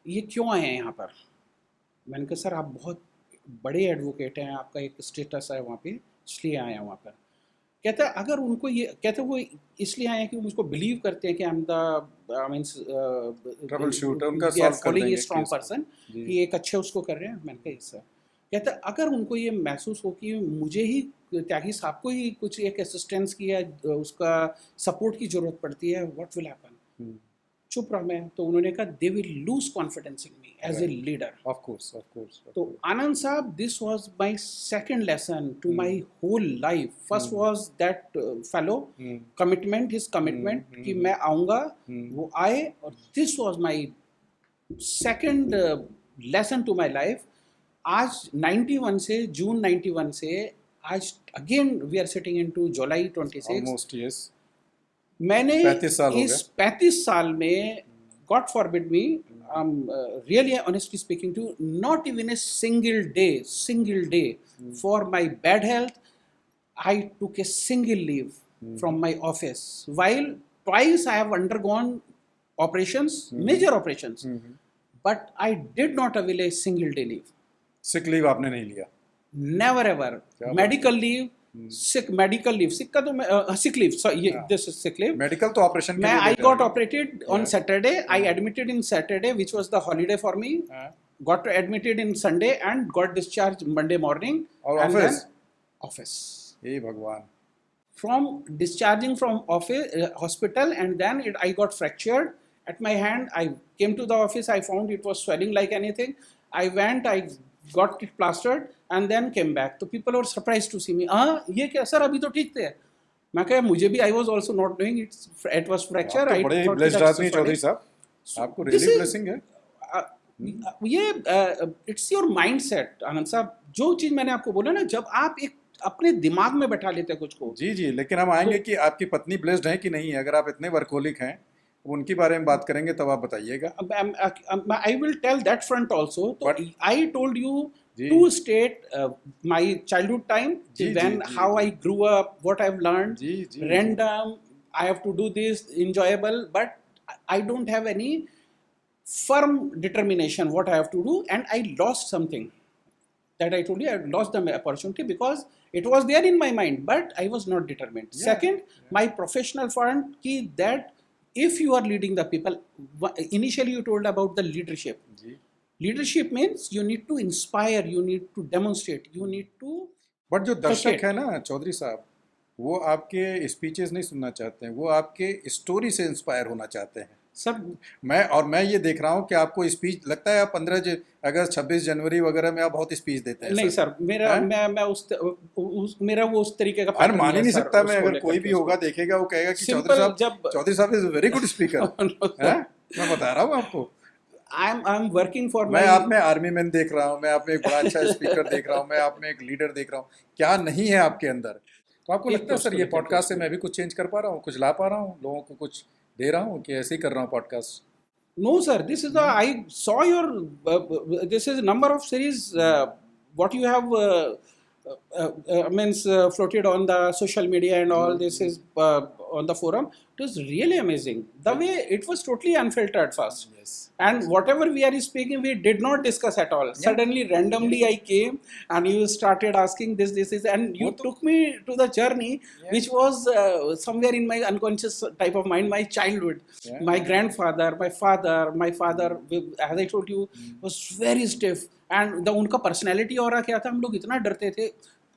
ये क्यों आए हैं यहाँ पर? मैंने कहा सर आप बहुत बड़े एडवोकेट हैं, आपका एक स्टेटस है वहाँ पे, इसलिए आए हैं वहाँ पर। कहता है अगर उनको ये, कहते वो इसलिए आए हैं कि मुझको बिलीव करते हैं कि I am the means trouble shooter, उनका दे आर सॉल्व कर फॉलोइंग ए देंगे स्ट्रॉन्ग केस। पर्सन, जी। कि एक अच्छे उसको कर रहे हैं। मैंने कहा यस सर। कहता है अगर उनको ये महसूस हो कि मुझे ही, त्यागी साहब को ही कुछ एक असिस्टेंस की या उसका सपोर्ट की ज़रूरत पड़ती है, व्हाट विल हैपन? चुप रहा मैं। तो उन्होंने कहा they will lose confidence in me as a leader. Of course, of course. तो Anand sahab, this was my second lesson to my whole life. First was that fellow commitment, his commitment कि मैं आऊँगा, वो आए। और this was my second lesson to my life. आज 91 से, जून 91 से आज again we are sitting into July 26, almost yes. मैंने 35 साल हो इस 35 साल में, God forbid me, really honestly speaking to, not even a single day for my bad health I took a single leave from my office, while twice I have undergone operations, major operations, but I did not avail a single day leave. Sick leave आपने नहीं लिया? Never ever. Medical leave, sick medical leave. Sick का तो मैं sick leave. So ये this is sick leave. Medical तो ऑपरेशन के मैं लिए I got operated on Saturday. I admitted in Saturday, which was the holiday for me. Got admitted in Sunday and got discharged Monday morning. और and ऑफिस? then office. हे भगवान। From discharging from office hospital, and then I got fractured at my hand. I came to the office. I found it was swelling like anything. I went. I got it plastered and then came back. So people were surprised to see me. ये क्या सर, अभी तो ठीक थे। मैं कहा मुझे भी, I was also not knowing it was fracture. आप तो बड़े ब्लेस्ड आदमी चौधरी साहब, आपको रियली ब्लेसिंग है। ये इट्स योर माइंडसेट आनंद साहब। जो चीज़ मैंने आपको बोला ना, जब आप एक अपने दिमाग में बैठा लेते हैं कुछ को। जी जी, लेकिन हम आएंगे कि आपकी पत्नी ब्लेस्ड है कि नहीं है। अगर आप इतने वर्कोलिक हैं, उनके बारे में बात करेंगे तब आप बताइएगा। I will tell that front also. So But I told you जी, to state my childhood time, जी, when जी, how जी, I grew up, what I've learned, जी, जी, random. I have to do this enjoyable, but I don't have any firm determination what I have to do, and I lost something. That I told you, I lost the opportunity because it was there in my mind, but I was not determined. Yeah, Second, my professional front, ki that if you are leading the people, initially you told about the leadership. जी। Leadership means you need to inspire, you need to demonstrate, you need to. But जो दर्शक Educate. है ना चौधरी साहब, वो आपके स्पीचेस नहीं सुनना चाहते हैं, वो आपके स्टोरी से इंस्पायर होना चाहते हैं। सर मैं ये देख रहा हूँ कि आपको स्पीच लगता है, आप 15 अगस्त 26 जनवरी वगैरह में आप बहुत स्पीच देते हैं। नहीं सर, मेरा मेरा वो उस तरीके का अरे मान ही नहीं सकता मैं, अगर कोई भी होगा देखेगा वो कहेगा कि चौधरी साहब इज वेरी गुड स्पीकर। मैं बता रहा हूँ आपको, आई एम वर्किंग फॉर, मैं आप में आर्मी मैन देख रहा हूँ, मैं आप में एक बड़ा अच्छा स्पीकर देख रहा हूँ, मैं आप में एक लीडर देख रहा हूँ। क्या नहीं है आपके अंदर? तो आपको लगता है सर ये पॉडकास्ट से मैं भी कुछ चेंज कर पा रहा हूँ, कुछ ला पा रहा हूँ, लोगों को कुछ दे रहा हूँ, कि ऐसे ही कर रहा हूँ podcast? No, sir. This is the, I saw your, this is a number of series, what you have means floated on the social media and all. This is on the forum. It was really amazing. The way it was totally unfiltered first. Yes. And whatever we are speaking, we did not discuss at all. Suddenly, randomly, I came and you started asking this is, and you took me to the journey, which was somewhere in my unconscious type of mind, my childhood. My grandfather, my father, as I told you, was very stiff. And उनका पर्सनैलिटी और क्या था, हम लोग इतना डरते थे।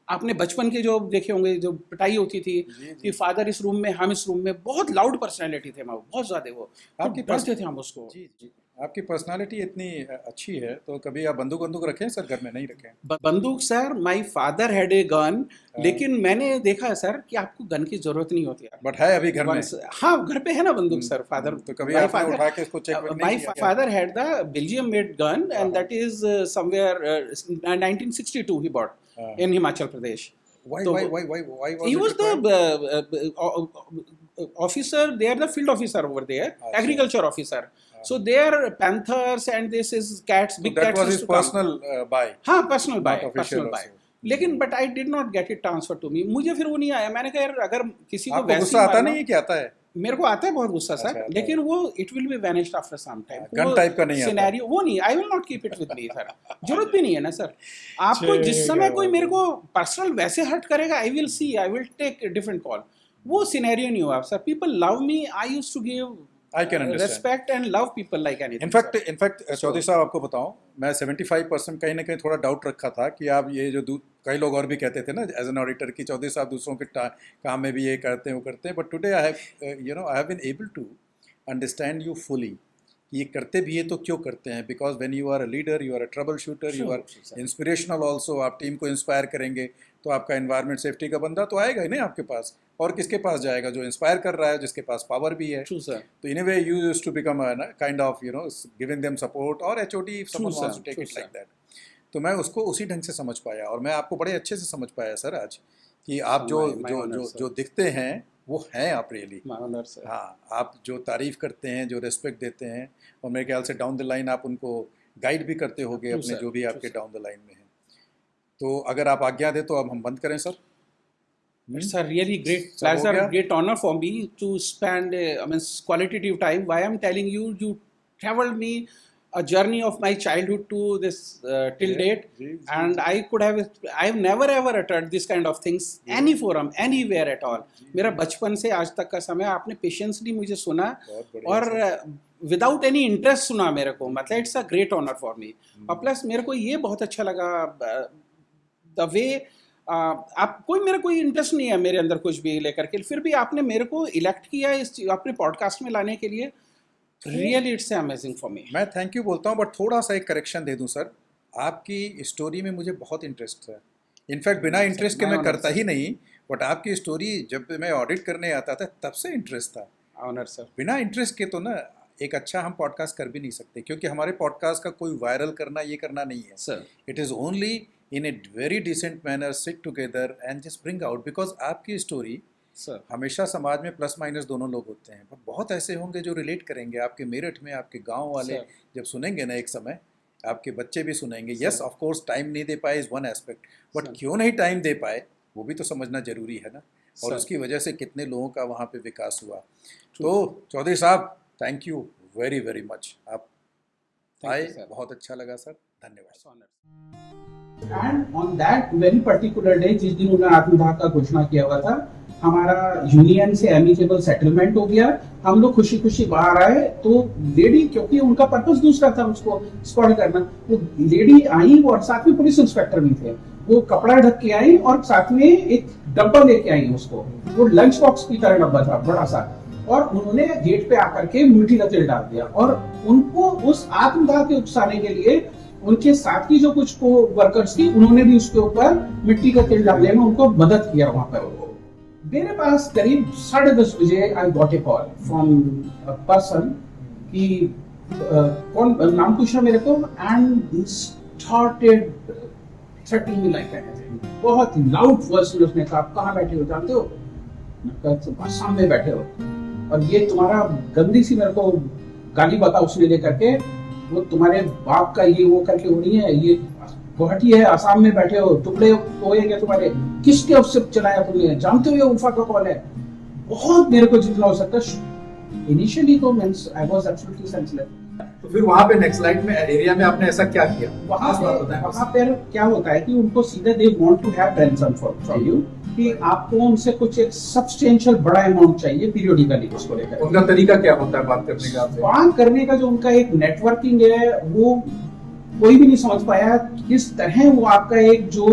आपने बचपन के जो देखे होंगे, जो पिटाई होती थी कि फादर इस रूम में, हम इस रूम में, बहुत लाउड पर्सनैलिटी थे, बहुत ज़्यादा वो, आपकी डरते थे हम उसको। जी जी, आपकी पर्सनालिटी इतनी अच्छी है, तो कभी आप बंदूक रखें सर? घर में नहीं रखें बंदूक sir. My father had a gun, लेकिन मैंने देखा है सर कि आपको गन की जरूरत नहीं होती है। बट है अभी घर में? हाँ, घर पे है ना बंदूक सर। फादर तो कभी आपने उठा के इसको चेक नहीं किया? My father had the Belgium made gun and that is somewhere 1962 he bought in Himachal Pradesh. Why he was the officer there, the field officer over there, agriculture officer. So there panthers and this is cats, big that cats. That was his personal buy. हाँ, personal buy. लेकिन but I did not get it transfer to me, मुझे फिर वो नहीं आया। मैंने कहा यार अगर किसी को आपको वैसे गुस्सा आता नहीं है कि आता है? मेरे को आता है बहुत गुस्सा अच्छा, सर, आता लेकिन वो it will be vanished after some time. Gun type का नहीं आता? सिनेरियो वो नहीं, I will not keep it with me sir, जरूरत भी नहीं है ना सर। आपको जिस समय कोई मेरे को पर्सनल वैसे हर्ट करेगा, I will see, I will take different call. वो सिनेरियो नहीं हुआ sir. People love me, I used to give I can understand. respect and love people like anything. In fact Chaudhary sahab आपको बताऊं, मैं 75% कहीं ना कहीं थोड़ा डाउट रखा था कि आप ये जो कई लोग और भी कहते थे ना एज एन ऑडिटर की चौधरी साहब दूसरों के काम में भी ये करते हैं वो करते हैं, but today I have I have been able to understand you fully कि ये करते भी है तो क्यों करते हैं। Because when you are a leader, you are a troubleshooter, you are inspirational also. आप टीम को इंस्पायर करेंगे तो आपका एनवायरनमेंट सेफ्टी का बंदा तो आएगा ही नहीं आपके पास, और किसके पास जाएगा? जो इंस्पायर कर रहा है, जिसके पास पावर भी है। True, sir. तो in a way you used to become kind of giving them support और HOD if someone wants to take it like that. तो मैं उसको उसी ढंग से समझ पाया, और मैं आपको बड़े अच्छे से समझ पाया सर आज कि आप जो दिखते हैं वो हैं आप रियली। हाँ, आप जो तारीफ करते हैं, जो रेस्पेक्ट देते हैं, और मेरे ख्याल से डाउन द लाइन आप उनको गाइड भी करते होंगे अपने जो भी आपके डाउन द लाइन में है। तो अगर आप आज्ञा दें तो अब हम बंद करें sir. It's a really great pleasure, great honor for me to spend qualitative time. Why I'm telling you, you traveled me a journey of my childhood to this till date, and I've never ever uttered this kind of things any forum, anywhere at all. मेरा बचपन से आज तक का समय आपने पेशेंसली मुझे सुना और विदाउट एनी इंटरेस्ट सुना मेरे को, मतलब it's a great honour for me. और प्लस मेरे को ये बहुत अच्छा लगा द वे आप कोई इंटरेस्ट नहीं है मेरे अंदर कुछ भी लेकर के, फिर भी आपने मेरे को इलेक्ट किया इस अपने पॉडकास्ट में लाने के लिए। Really it's amazing for me. मैं थैंक यू बोलता हूँ, बट थोड़ा सा एक करेक्शन दे दूँ सर। आपकी स्टोरी में मुझे बहुत इंटरेस्ट है। इनफैक्ट बिना इंटरेस्ट के मैं करता ही नहीं, बट आपकी स्टोरी जब मैं ऑडिट करने आता था तब से इंटरेस्ट था। Honour sir. बिना इंटरेस्ट के तो ना एक अच्छा हम पॉडकास्ट कर भी नहीं सकते, क्योंकि हमारे पॉडकास्ट का कोई वायरल करना ये करना नहीं है sir. It is only in a very decent manner sit together and just bring out, because आपकी स्टोरी हमेशा समाज में प्लस माइनस दोनों लोग होते हैं, पर बहुत ऐसे होंगे जो रिलेट करेंगे। आपके मेरठ में आपके गांव वाले जब सुनेंगे ना एक समय, आपके बच्चे भी सुनेंगे। यस ऑफ कोर्स टाइम नहीं दे पाए इज़ वन एस्पेक्ट, बट क्यों नहीं टाइम दे पाए वो भी तो समझना जरूरी है ना, और उसकी वजह से कितने लोगों का वहाँ पे विकास हुआ। तो चौधरी साहब thank you very very much, आप आए, बहुत अच्छा लगा सर, धन्यवाद। And on that very particular day, जिस दिन उन्होंने आत्मदाह का घोषणा किया हुआ था, हमारा यूनियन से एमिकेबल सेटलमेंट हो गया। हम लोग खुशी खुशी बाहर आए, तो लेडी, क्योंकि उनका पर्पस दूसरा था उसको स्पॉट करना, वो लेडी आई और साथ में पुलिस इंस्पेक्टर भी थे। वो कपड़ा ढक के आई और साथ में एक डब्बा लेके आई उसको, वो लंच बॉक्स की तरह डब्बा था बड़ा सा, और उन्होंने गेट पे आकर के मीठी का तेल डाल दिया। और उनको उस आत्मदाह के उकसाने के लिए उनके साथ की जो कुछ को वर्कर्स थी, उन्होंने भी उसके ऊपर मिट्टी का तेल डालने में उनको मदद किया वहां पर। मेरे पास करीब 10:30 बजे I got a call from a person कि कौन नाम पूछा मेरे को, and started threatening me like that. बहुत लाउड वॉइस में उसने कहा, कहाँ बैठे हो जानते हो? मैं कहा सामने बैठे हो, और ये तुम्हारा गंदी सी मेरे को गाली बता उसने लेकर के, वो तुम्हारे बाप का ये वो करके हो रही है, ये गुवाहाटी है, आसाम में बैठे हो, टुकड़े होएंगे तुम्हारे, किसके उससे चलाया तुमने, जानते हो ये उल्फा का कॉल है। बहुत मेरे को जितना हो सकता है इनिशियली तो means I was absolutely senseless. तो फिर वहां पे नेक्स्ट लाइन में एरिया में आपने ऐसा क्या किया? वहां पे क्या होता है कि उनको सीधे they want to have ransom from you, कि आपको उनसे कुछ एक सब्सटेंशियल बड़ा अमाउंट चाहिए पीरियडिकली उसको लेकर। उनका तरीका क्या होता है बात करने का? बात करने का जो उनका एक नेटवर्किंग है, वो कोई भी नहीं समझ पाया किस तरह वो आपका एक जो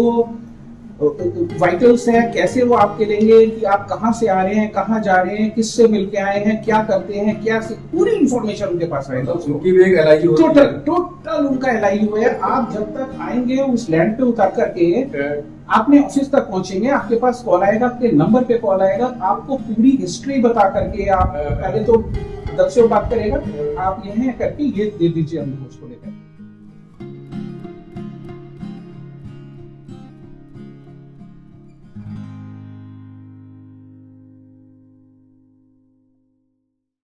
वाइटल्स है कैसे वो आपके लेंगे, कि आप कहाँ से आ रहे हैं, कहाँ जा रहे हैं, किससे मिलके आए हैं, क्या करते हैं, क्या पूरी इंफॉर्मेशन उनके पास रहेगा। उनकी भी एक LIU टोटल उनका LIU है। आप जब तक आएंगे उस लैंड पे उतर करके आपने ऑफिस तक पहुंचेंगे, आपके पास कॉल आएगा, आपके नंबर पे कॉल आएगा, आपको पूरी हिस्ट्री बता करके, आप पहले तो 10 से बात करेगा, आप ये करके ये दे दीजिए हमको उसको लेकर।